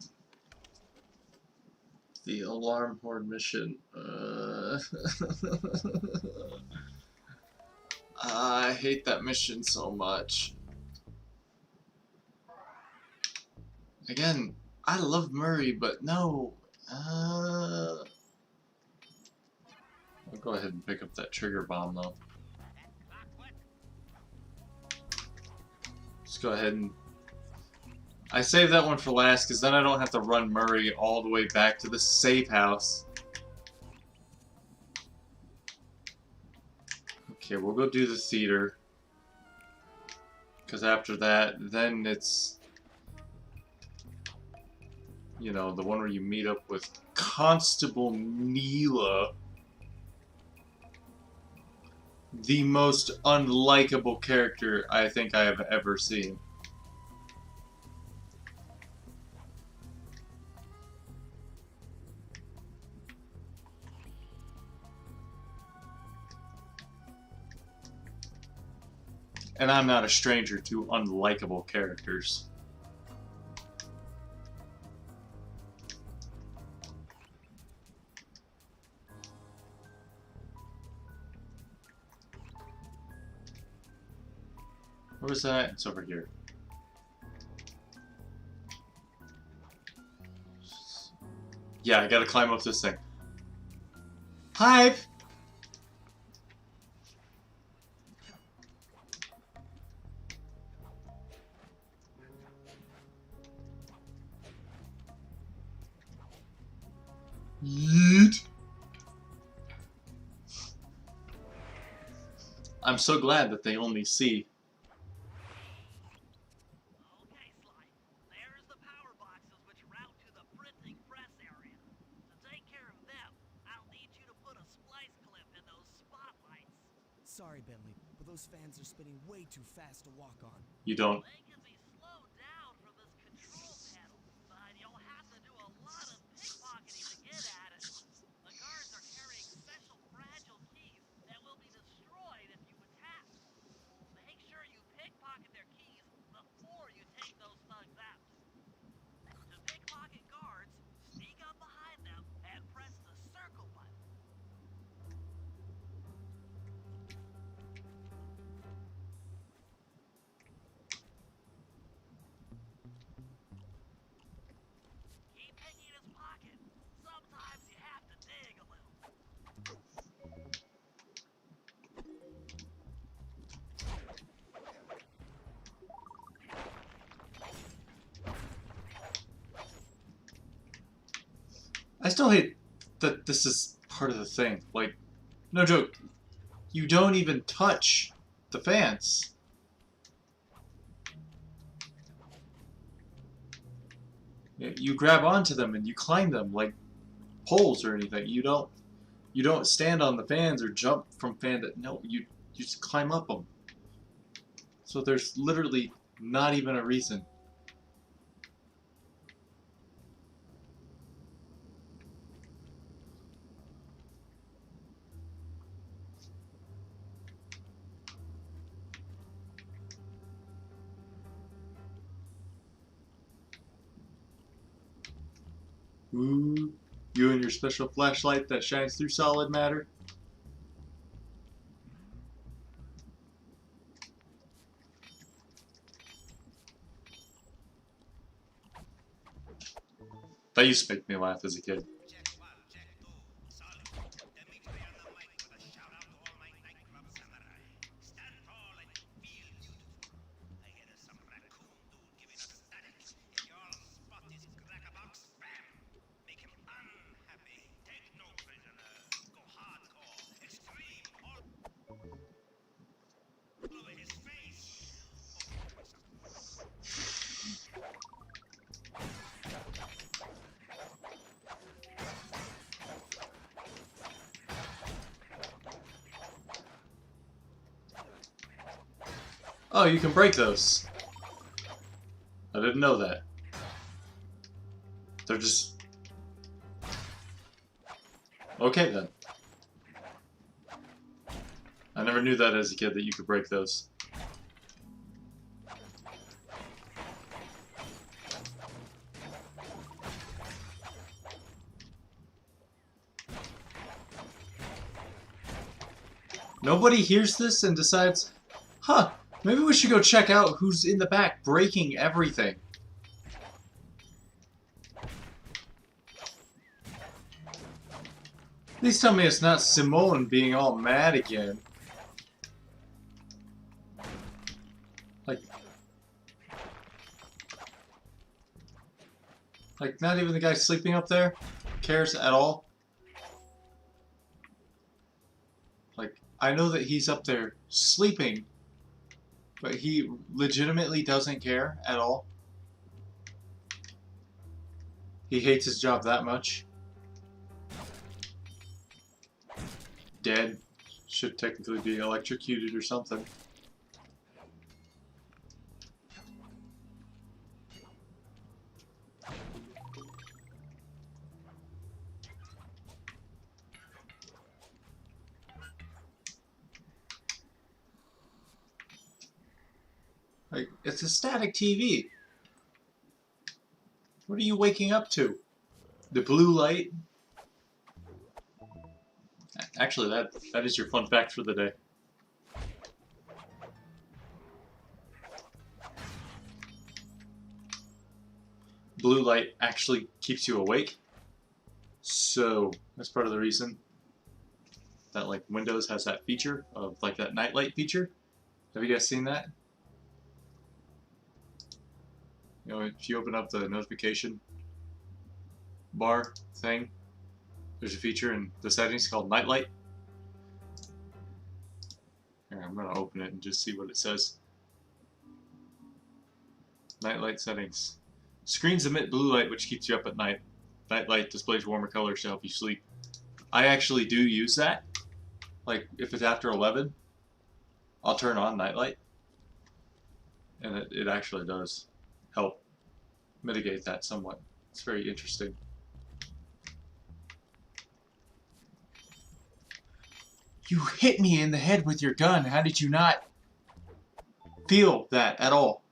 The alarm horn mission. I hate that mission so much. Again, I love Murray, but no. I'll go ahead and pick up that trigger bomb though. Just go ahead and... I saved that one for last because then I don't have to run Murray all the way back to the safe house. Okay, we'll go do the theater. Because after that, then it's... you know, the one where you meet up with Constable Neela. The most unlikable character I think I have ever seen. And I'm not a stranger to unlikable characters. Where was that? It's over here. Yeah, I gotta climb up this thing. Pipe! Yeet! I'm so glad that they only see. Okay, Sly. There's the power boxes which route to the printing press area. To take care of them, I'll need you to put a splice clip in those spotlights. Sorry, Bentley, but those fans are spinning way too fast to walk on. You don't. They can be slowed down from this control panel, but you'll have to do a lot of pickpocketing to get at it. The guards are carrying special fragile keys that will be destroyed if you attack. Make sure you pickpocket their keys before you take those thugs out. To pickpocket guards, sneak up behind them and press the circle button. Keep picking his pocket. Sometimes you have to dig a little. I still hate that this is part of the thing. Like, no joke. You don't even touch the fans. You grab onto them and you climb them like poles or anything. You don't stand on the fans or jump from fan to, no, you just climb up them. So there's literally not even a reason. Ooh, you and your special flashlight that shines through solid matter. That used to make me laugh as a kid. Check 1, check 2. Solid. Dimitri on the mic with a shout out to all my nightclub samurai. Stand tall and feel beautiful. I hear some raccoon dude giving us static. If y'all spot this crackerbox, bam! Make him unhappy. Take no prisoner. Go hardcore. Extreme. All over his face. Oh, you can break those. I didn't know that. They're just... Okay then. I never knew that as a kid, that you could break those. Nobody hears this and decides, huh, maybe we should go check out who's in the back breaking everything. Please tell me it's not Simone being all mad again. Like not even the guy sleeping up there cares at all. Like, I know that he's up there sleeping, but he legitimately doesn't care at all. He hates his job that much. Dead. Should technically be electrocuted or something. Like, it's a static TV. What are you waking up to? The blue light? Actually, that is your fun fact for the day. Blue light actually keeps you awake. So, that's part of the reason that, like, Windows has that feature of, like, that nightlight feature. Have you guys seen that? You know, if you open up the notification bar thing, there's a feature in the settings called Nightlight. Here, I'm going to open it and just see what it says. Nightlight settings. Screens emit blue light, which keeps you up at night. Nightlight displays warmer colors to help you sleep. I actually do use that. Like, if it's after 11, I'll turn on Nightlight. And it actually does help mitigate that somewhat. It's very interesting. You hit me in the head with your gun. How did you not feel that at all?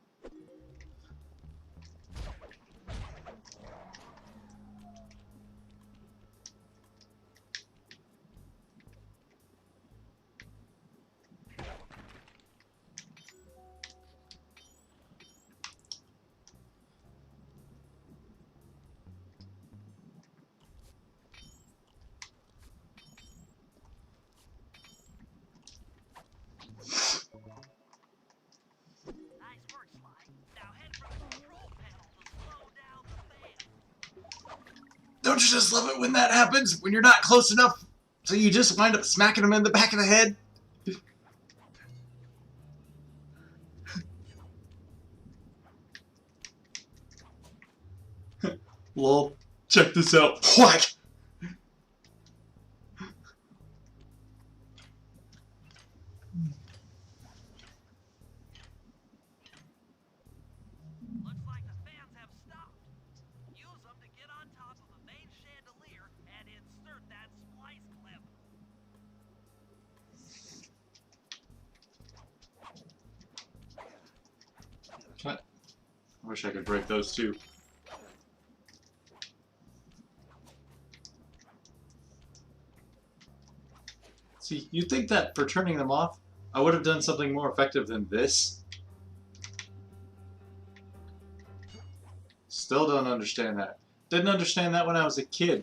Nice work, Sly. Now head for the control panel to slow down the fan. Don't you just love it when that happens? When you're not close enough, so you just wind up smacking them in the back of the head? Lol, check this out. What? insert that splice clip. Cut. I wish I could break those too. See, you'd think that for turning them off, I would have done something more effective than this. Still don't understand that. Didn't understand that when I was a kid.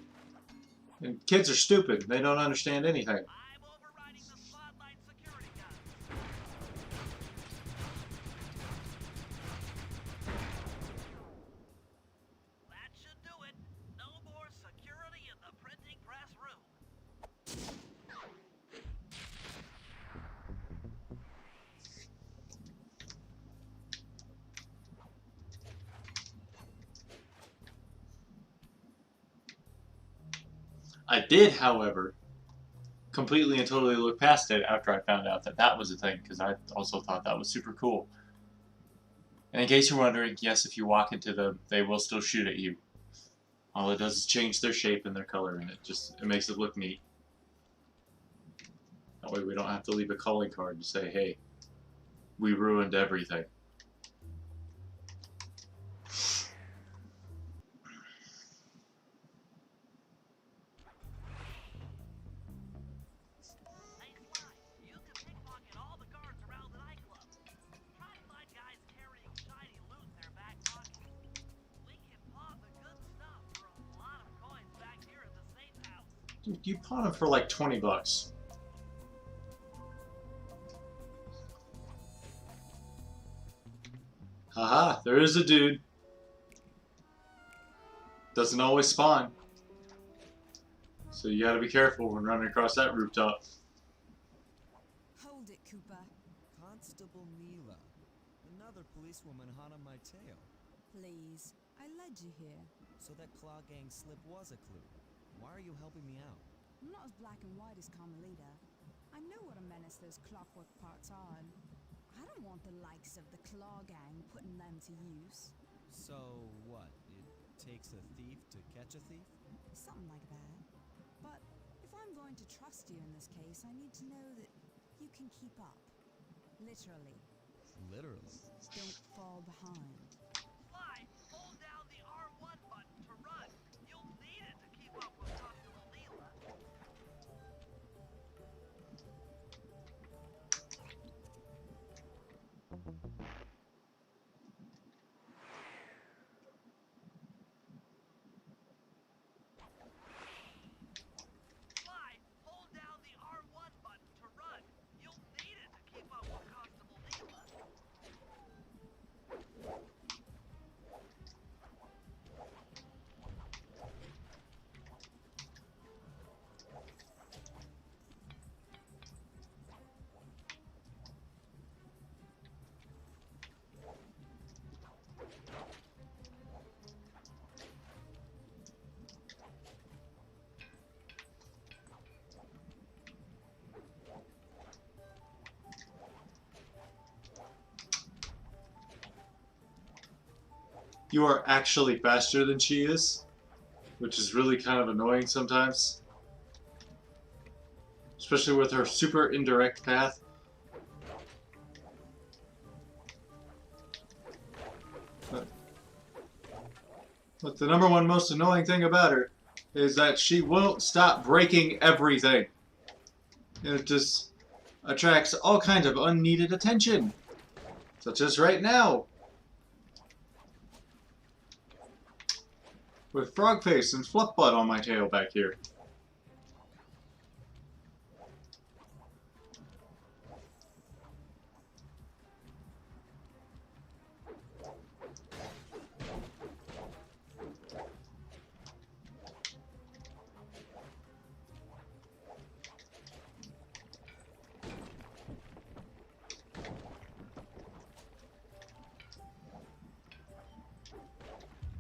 And kids are stupid. They don't understand anything. I'm overriding the spotlight security gun. That should do it. No more security in the printing press room. I did, however, completely and totally look past it after I found out that that was a thing, because I also thought that was super cool. And in case you're wondering, yes, if you walk into them, they will still shoot at you. All it does is change their shape and their color, and it makes it look neat. That way we don't have to leave a calling card to say, hey, we ruined everything. Hey Sly, you can pickpocket all the guards around the nightclub. Try to find guys carrying shiny loot in their back pockets. We can pawn the good stuff for a lot of coins back here at the safe house. Dude, you pawn them for like 20 bucks. Haha, there is a dude. Doesn't always spawn. So you gotta be careful when running across that rooftop. Hold it, Cooper. Constable Neela. Another policewoman hot on my tail. Please. I led you here. So that Claw Gang slip was a clue. Why are you helping me out? I'm not as black and white as Carmelita. I know what a menace those clockwork parts are, and I don't want the likes of the Claw Gang putting them to use. So what? It takes a thief to catch a thief? Something like that. But if I'm going to trust you in this case, I need to know that you can keep up. Literally. Literally. Don't fall behind. Sly, hold down the R1 button to run. You'll need it to keep up with Constable Neela. Sly, hold down the R1 button to run. You'll need it to keep up with Constable Neela. You are actually faster than she is, which is really kind of annoying sometimes. Especially with her super indirect path. But the number one most annoying thing about her is that she won't stop breaking everything. And it just attracts all kinds of unneeded attention. Such as right now. With Frogface and Fluffbutt on my tail back here.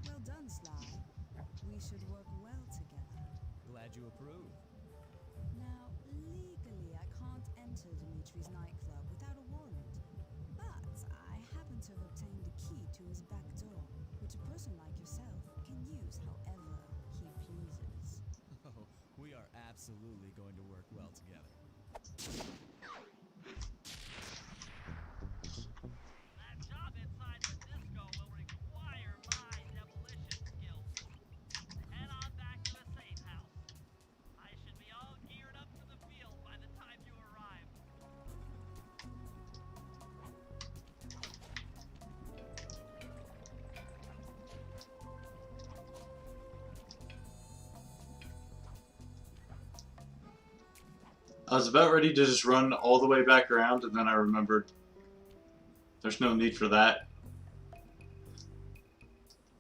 Well done, Sly. We should work well together. Glad you approve. Now, legally, I can't enter Dimitri's nightclub without a warrant. But I happen to have obtained a key to his back door, which a person like yourself can use however he pleases. Oh, we are absolutely going to work well together. That job inside the disco will require my demolition skills. Head on back to the safe house. I should be all geared up for the field by the time you arrive. I was about ready to just run all the way back around, and then I remembered there's no need for that.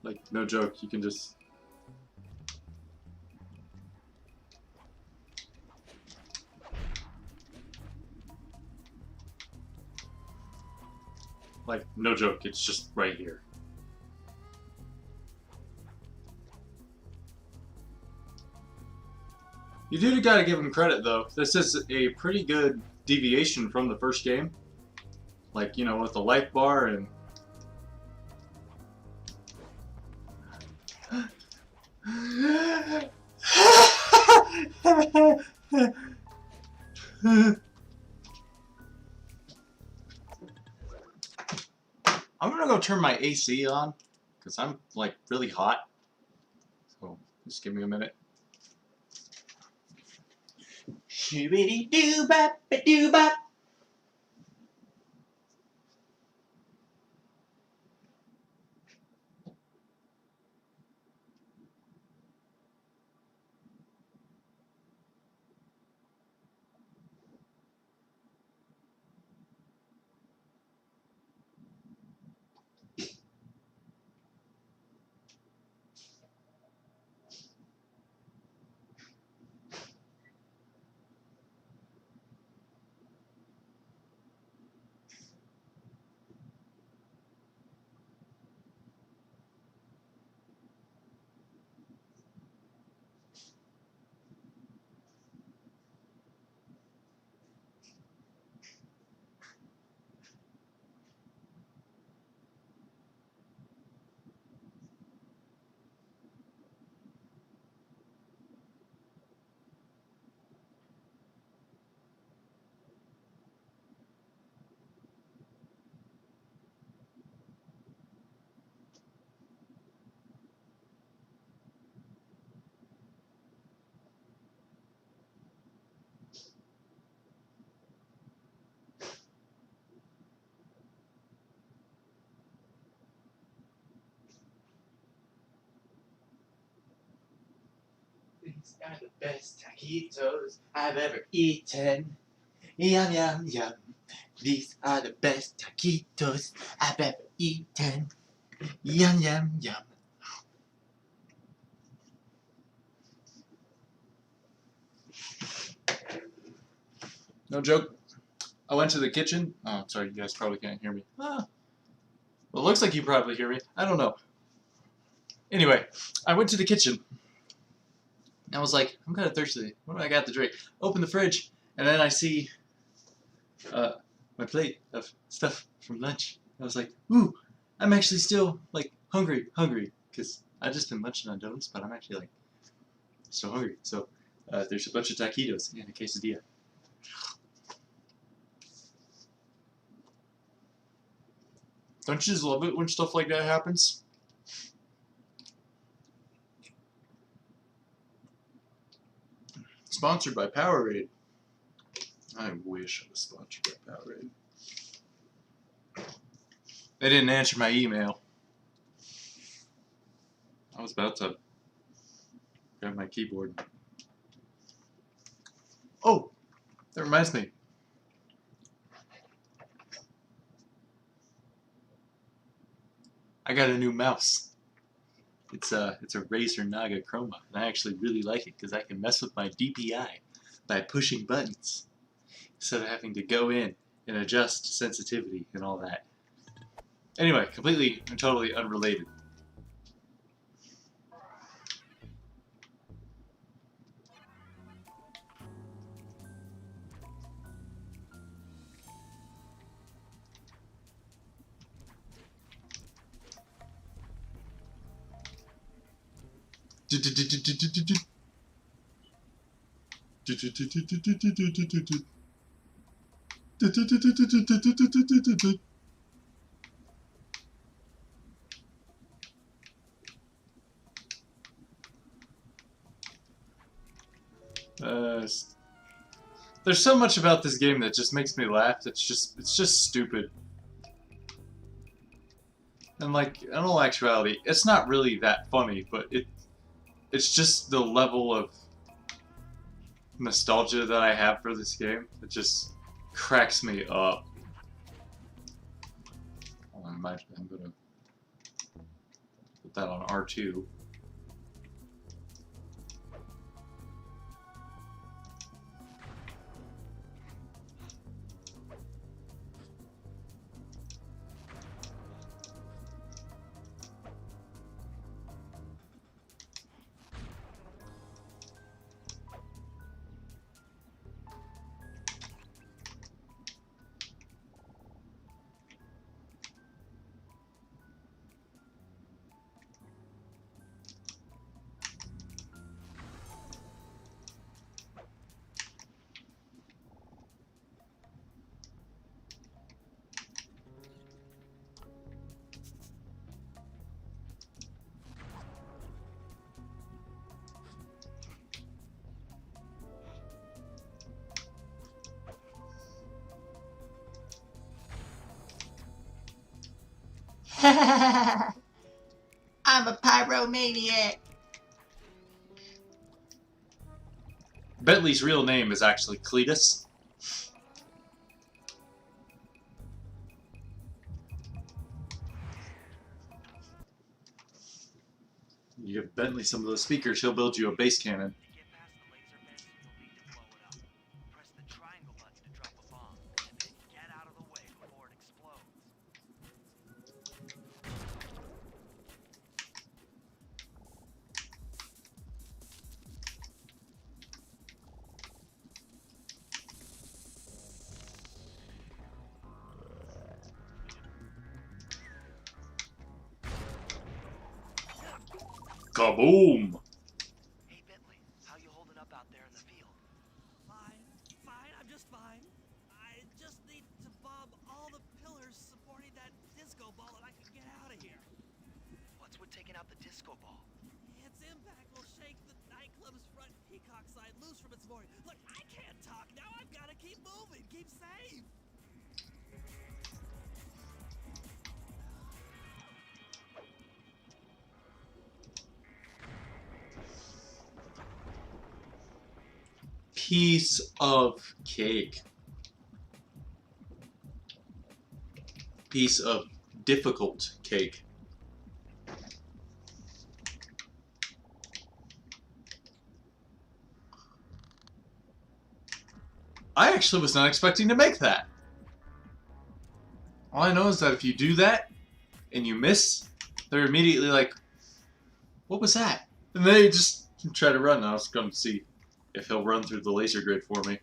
Like, no joke, you can just... Like, no joke, it's just right here. You do gotta give him credit, though. This is a pretty good deviation from the first game. Like, you know, with the life bar and... I'm gonna go turn my AC on, because I'm, like, really hot. So, just give me a minute. Shoo-bitty-doo-bop-ba-doo-bop. These are the best taquitos I've ever eaten. Yum, yum, yum. These are the best taquitos I've ever eaten. Yum, yum, yum. No joke. I went to the kitchen. Oh, sorry, you guys probably can't hear me. Ah. Well, it looks like you probably hear me. I don't know. Anyway, I went to the kitchen. I was like, I'm kind of thirsty. What do I got to drink? Open the fridge, and then I see my plate of stuff from lunch. I was like, ooh, I'm actually still, like, hungry, because I've just been munching on donuts, but I'm actually, like, so hungry. So, there's a bunch of taquitos and a quesadilla. Don't you just love it when stuff like that happens? Sponsored by Powerade. I wish I was sponsored by Powerade. They didn't answer my email. I was about to grab my keyboard. Oh, that reminds me. I got a new mouse. It's a Razer Naga Chroma, and I actually really like it because I can mess with my DPI by pushing buttons instead of having to go in and adjust sensitivity and all that. Anyway, completely and totally unrelated. There's so much about this game that just makes me laugh. It's just stupid. And like, in all actuality, it's not really that funny, but it's just the level of nostalgia that I have for this game. It just cracks me up. I'm gonna put that on R2. I'm a pyromaniac. Bentley's real name is actually Cletus. You give Bentley some of those speakers, he'll build you a bass cannon. To get past the laser vents, you'll need to blow it up. Press the triangle button to drop a bomb, and then get out of the way before it explodes. Kaboom! Hey Bentley, how you holding up out there in the field? Fine, fine, I'm just fine. I just need to bomb all the pillars supporting that disco ball and I can get out of here. What's with taking out the disco ball? Its impact will shake the nightclub's front peacock side loose from its mooring. Look, I can't talk now. I've got to keep moving, keep safe. Piece of cake. Piece of difficult cake. I actually was not expecting to make that. All I know is that if you do that and you miss, they're immediately like, what was that? And they just try to run. I was going to see if he'll run through the laser grid for me.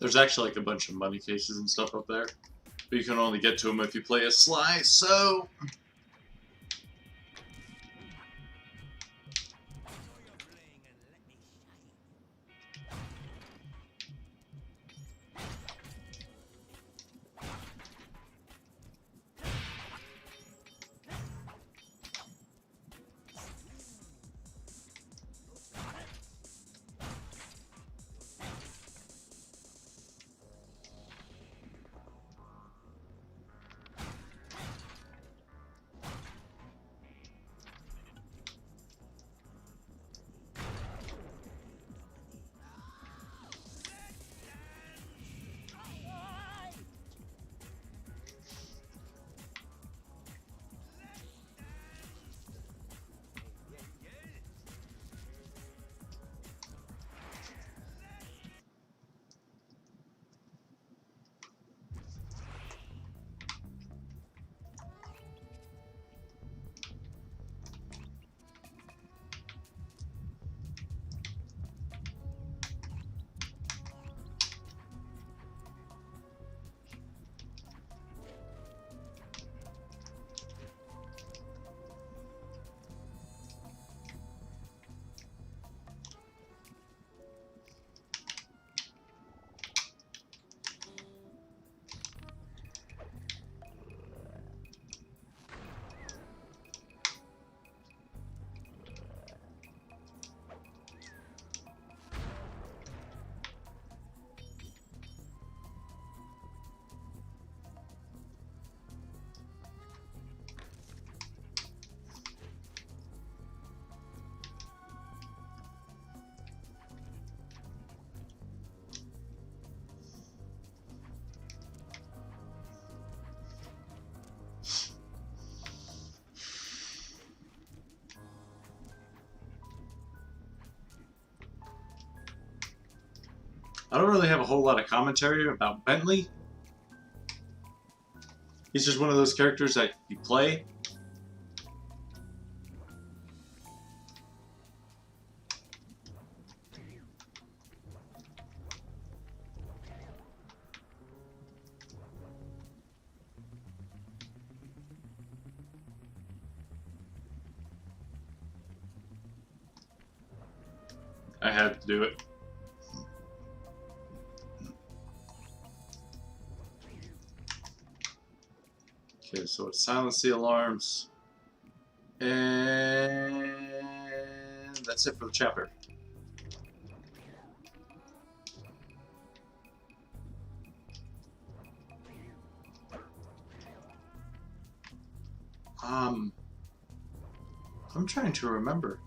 There's actually like a bunch of money cases and stuff up there. But you can only get to them if you play as Sly, so... I don't really have a whole lot of commentary about Bentley. He's just one of those characters that you play. I had to do it. Okay, so it's silence the alarms. And that's it for the chapter. I'm trying to remember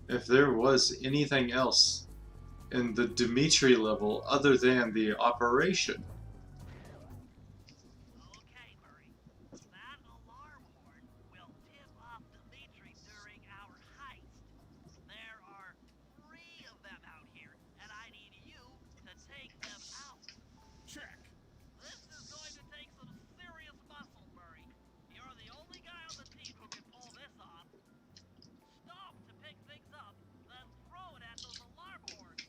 if there was anything else in the Dimitri level other than the operation. Okay, Murray. That alarm horn will tip off Dimitri during our heist. There are 3 of them out here, and I need you to take them out. Check. This is going to take some serious muscle, Murray. You're the only guy on the team who can pull this off. Stop to pick things up, then throw it at those alarm horns.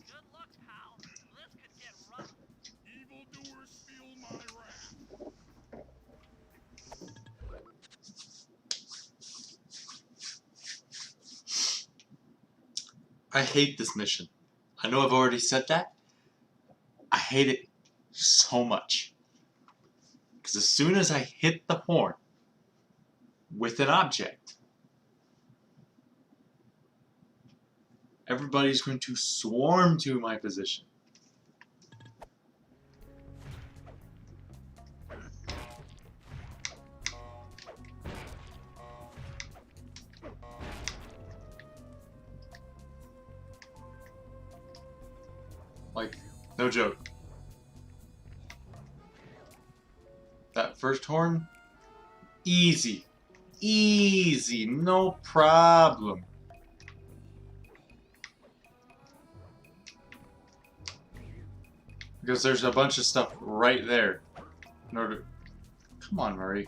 Good luck, pal. This could get rough. Evildoers feel my wrath. I hate this mission. I know I've already said that. I hate it so much. Because as soon as I hit the horn with an object, everybody's going to swarm to my position. Like, no joke. That first horn, easy. Easy, no problem. Because there's a bunch of stuff right there. In order... Come on, Murray.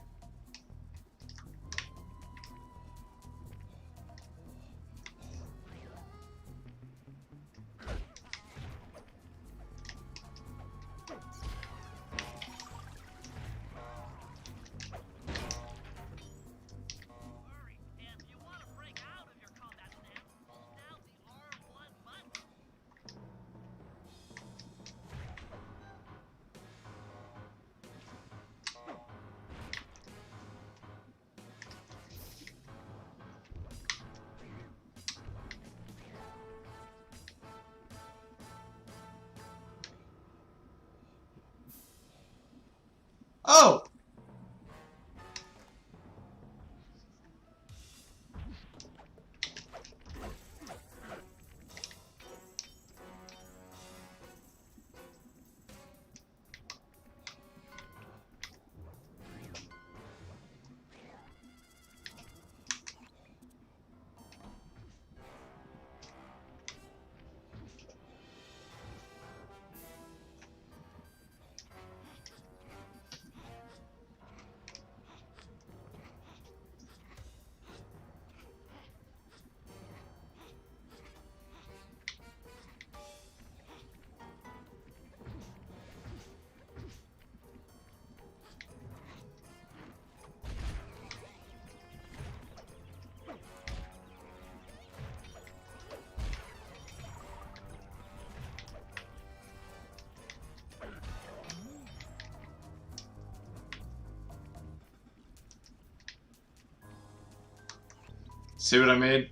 See what I mean?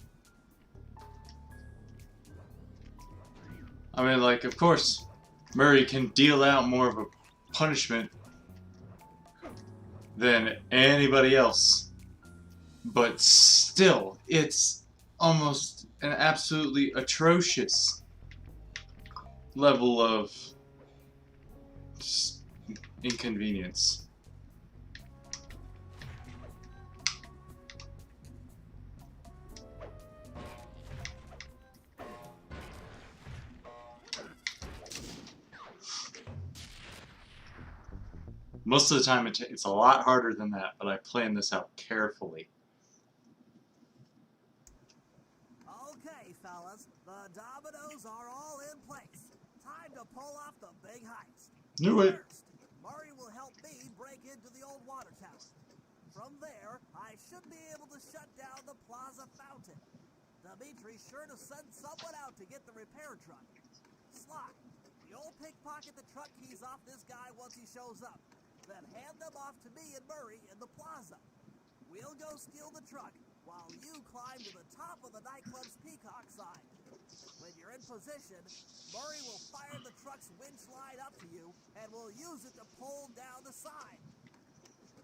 I mean, like, of course, Murray can deal out more of a punishment than anybody else. But still, it's almost an absolutely atrocious level of inconvenience. Most of the time it's a lot harder than that, but I planned this out carefully. Okay, fellas, the dominoes are all in place. Time to pull off the big heist. Knew it. First, Murray will help me break into the old water tower. From there, I should be able to shut down the plaza fountain. Dimitri's sure to send someone out to get the repair truck. Sly, you'll pickpocket the truck keys off this guy once he shows up. Then hand them off to me and Murray in the plaza. We'll go steal the truck while you climb to the top of the nightclub's peacock sign. When you're in position, Murray will fire the truck's winch line up to you and will use it to pull down the sign.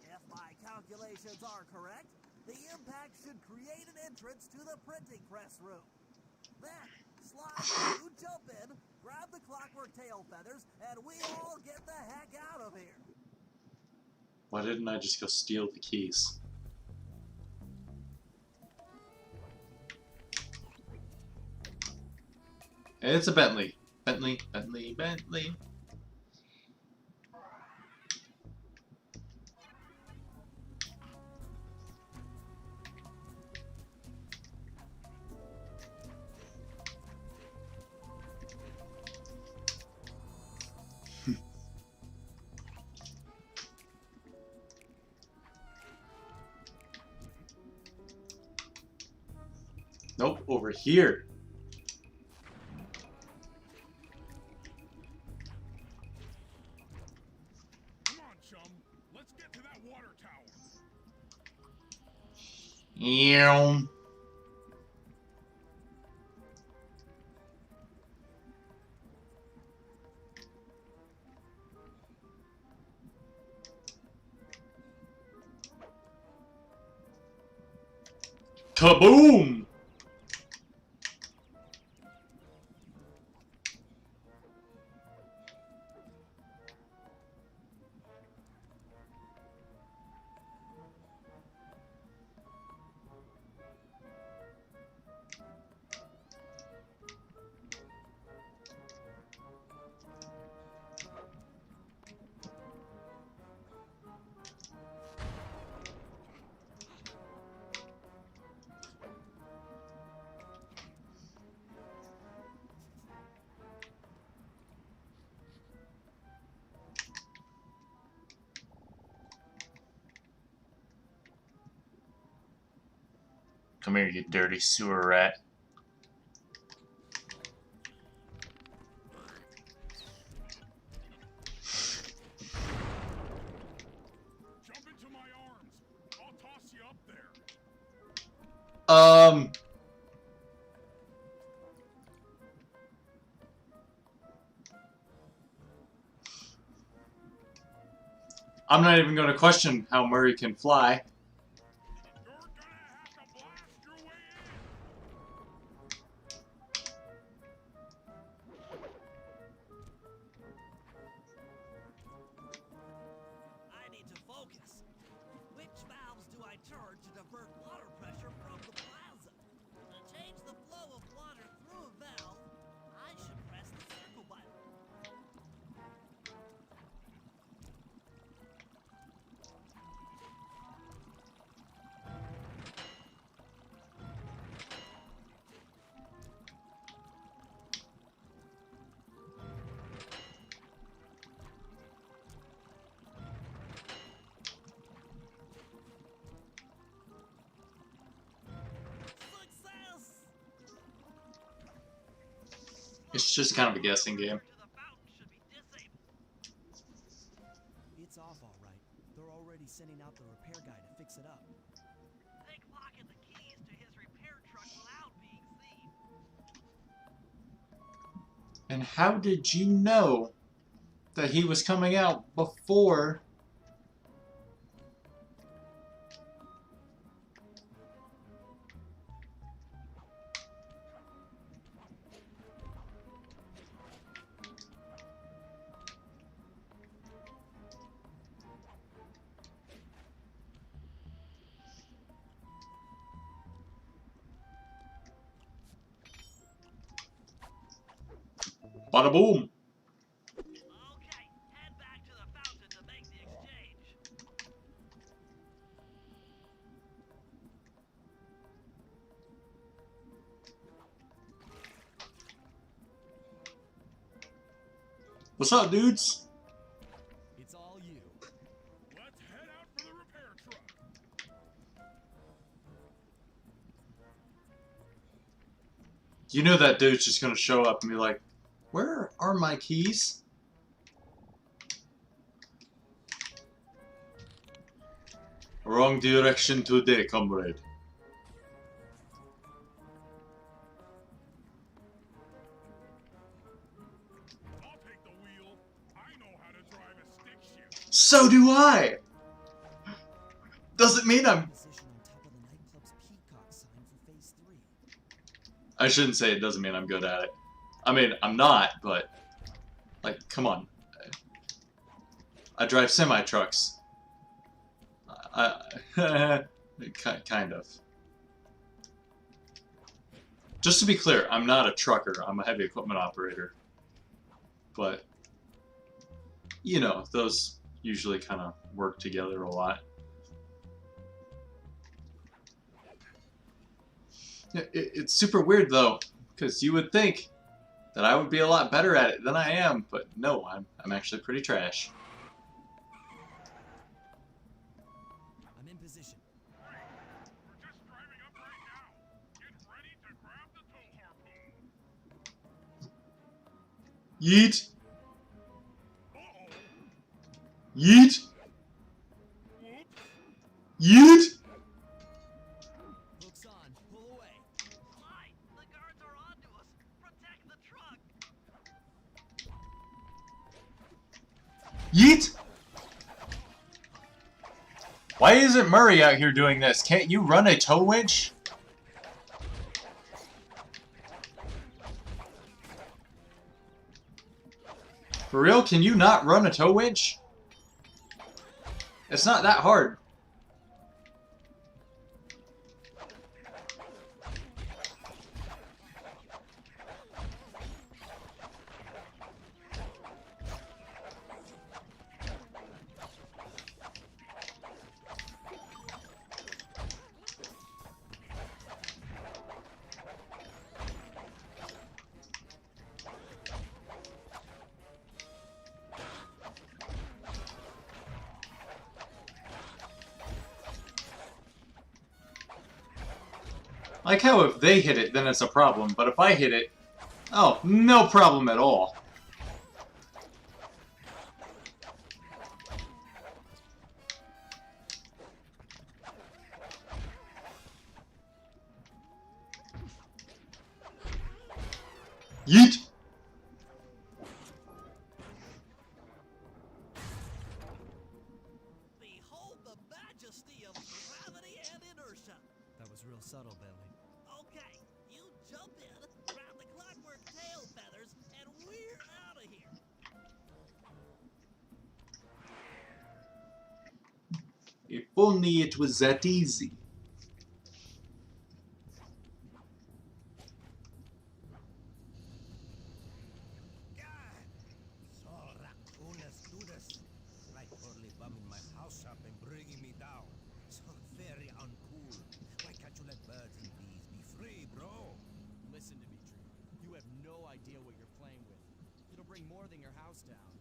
If my calculations are correct, the impact should create an entrance to the printing press room. Then, Sly, you jump in, grab the clockwork tail feathers, and we all get the heck out of here. Why didn't I just go steal the keys? It's a Bentley. Bentley, Bentley, Bentley. Nope, over here. Come on, chum. Let's get to that water tower. Yeah. Kaboom! Come here, you dirty sewer rat. Jump into my arms. I'll toss you up there. I'm not even going to question how Murray can fly. You're gonna have to blast your way in. I need to focus. Which valves do I turn to divert water pressure from the plaza? To change the flow of water through a valve, I should press the circle button. Success! It's just kind of a guessing game. To the fountain should be disabled. It's off all right. They're already sending out the repair guy to fix it up. Pickpocket the keys to his repair And how did you know that he was coming out before? Bada boom! Okay, head back to the fountain to make the exchange. What's up, dudes? It's all you. Let's head out for the repair truck. You know that dude's just gonna show up and be like, where are my keys? Wrong direction today, comrade. I'll take the wheel. I know how to drive a stick shift. So do I! Doesn't mean I'm... Position on top of the nightclub's peacock sign for phase 3. I shouldn't say it doesn't mean I'm good at it. I mean, I'm not, but... Like, come on. I drive semi-trucks. Kind of. Just to be clear, I'm not a trucker. I'm a heavy equipment operator. But, you know, those usually kind of work together a lot. It's super weird, though, because you would think that I would be a lot better at it than I am, but no, I'm actually pretty trash. I'm in position. We're just driving up right now. Get ready to grab the tow harpoon. Yeet! Uh-oh. Yeet! Whoops. Yeet! Hooks on. Pull away. Clyde, the guards are onto us. Protect the truck. Yeet! Why isn't Murray out here doing this? Can't you run a tow winch? For real? Can you not run a tow winch? It's not that hard. Like how if they hit it, then it's a problem, but if I hit it, oh, no problem at all. Yeet! Behold the majesty of gravity and inertia. That was real subtle, Bentley. Okay, you jump in, grab the clockwork tail feathers, and we're out of here. If only it was that easy. So, raccoon, let's do this. Like totally bumming my house up and bringing me down. So very uncool. Why can't you let birds and bees be free, bro? Listen to me, Drew. You have no idea what you're playing with. It'll bring more than your house down.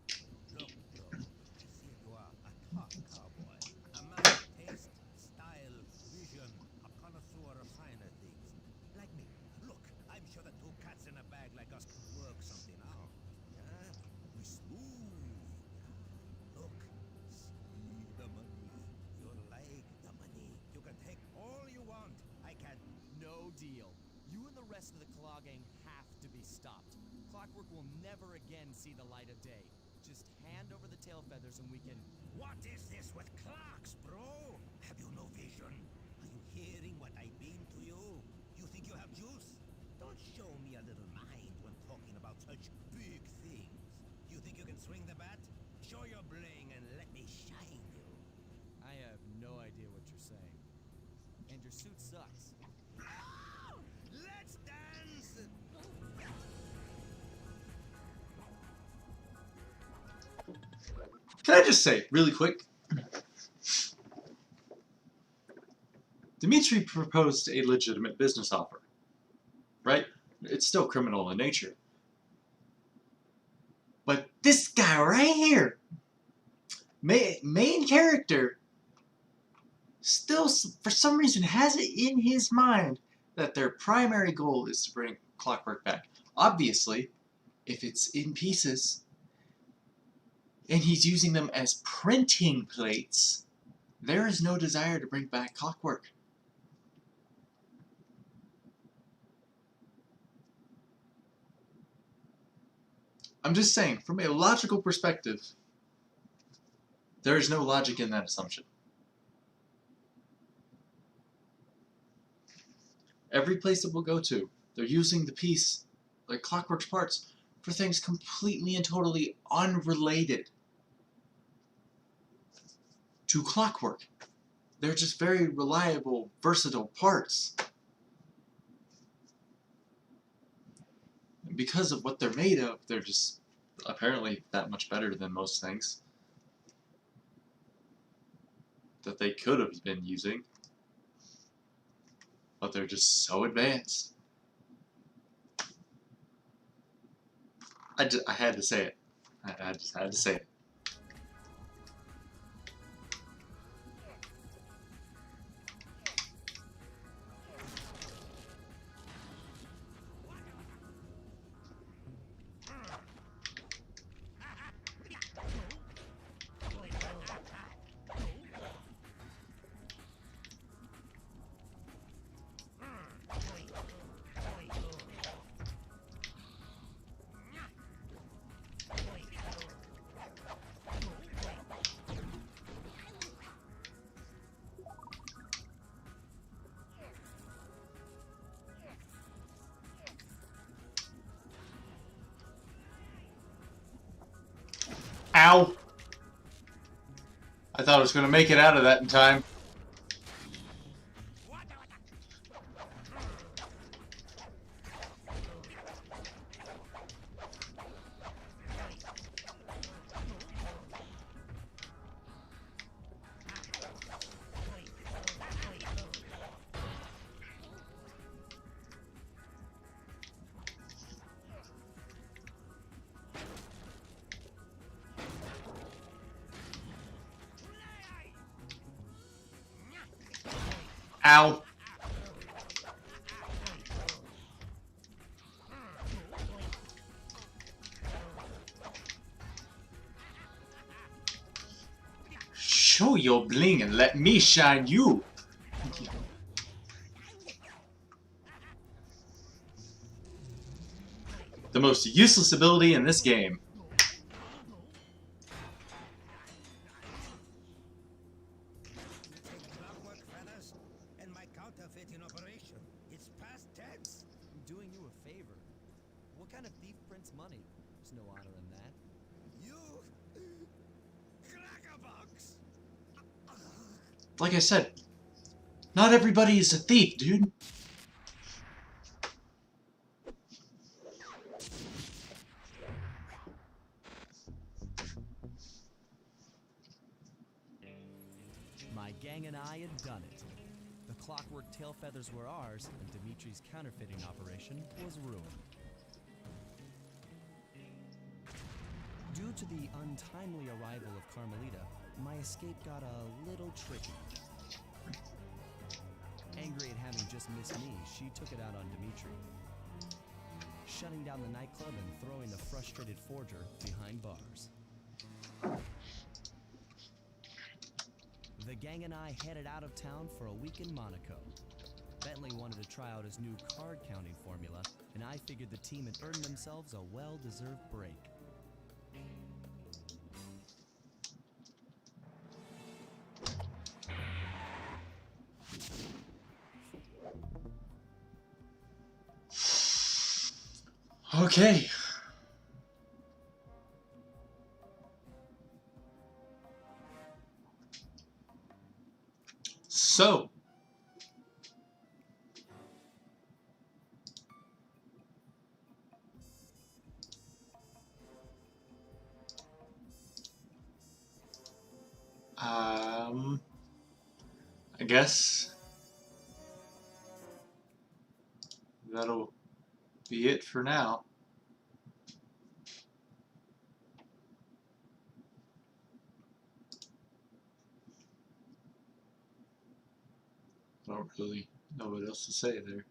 Look, bro. I see you are a tough cowboy. A man of taste, style, vision, a connoisseur of finer things. Like me. Look, I'm sure the two cats in a bag like us can work something out. Yeah? We smooth. Yeah? Look, see the money. You like the money. You can take all you want. I can. No deal. You and the rest of the Claw gang have to be be stopped. Clockwork will never again see the light of day. Just hand over the tail feathers and we can... What is this with clocks, bro? Have you no vision? Are you hearing what I beam to you? You think you have juice? Don't show me a little mind when talking about such big things. You think you can swing the bat? Show your bling and let me shine you. I have no idea what you're saying. And your suit sucks. Let's dance! Can I just say, really quick? Dimitri proposed a legitimate business offer, right? It's still criminal in nature. But this guy right here, main character, still, for some reason, has it in his mind that their primary goal is to bring Clockwork back. Obviously, if it's in pieces, and he's using them as printing plates, there is no desire to bring back Clockwork. I'm just saying, from a logical perspective, there is no logic in that assumption. Every place that we'll go to, they're using the piece, like Clockwork's parts, for things completely and totally unrelated to Clockwork. They're just very reliable, versatile parts. And because of what they're made of, they're just apparently that much better than most things that they could have been using. But they're just so advanced. I had to say it. I just had to say it. Ow! I thought I was going to make it out of that in time. Ow. Show your bling and let me shine you. The most useless ability in this game. Clockwork feathers and my counterfeit in operation. It's past tense. I'm doing you a favor. What kind of thief prints money? There's no honor in that. You crackerbox. Like I said, not everybody is a thief, dude. My gang and I had done it. The Clockwork tail feathers were ours, and Dimitri's counterfeiting operation was ruined. Due to the untimely arrival of Carmelita, my escape got a little tricky. Angry at having just missed me, she took it out on Dimitri, shutting down the nightclub and throwing the frustrated forger behind bars. The gang and I headed out of town for a week in Monaco. Bentley wanted to try out his new card counting formula, and I figured the team had earned themselves a well-deserved break. Okay. So, I guess that'll be it for now. I don't really know what else to say there.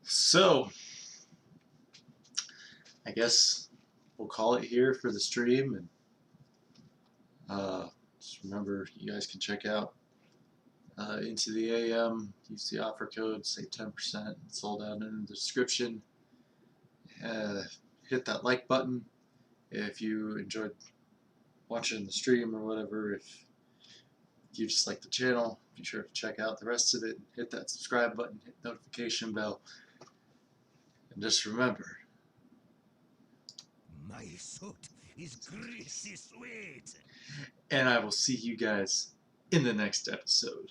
So, I guess we'll call it here for the stream, and just remember, you guys can check out Into the AM, use the offer code, save 10%, it's all down in the description. Hit that like button if you enjoyed watching the stream or whatever. If you just like the channel, be sure to check out the rest of it. Hit that subscribe button, hit notification bell, and just remember, My suit is greasy sweet. and I will see you guys in the next episode.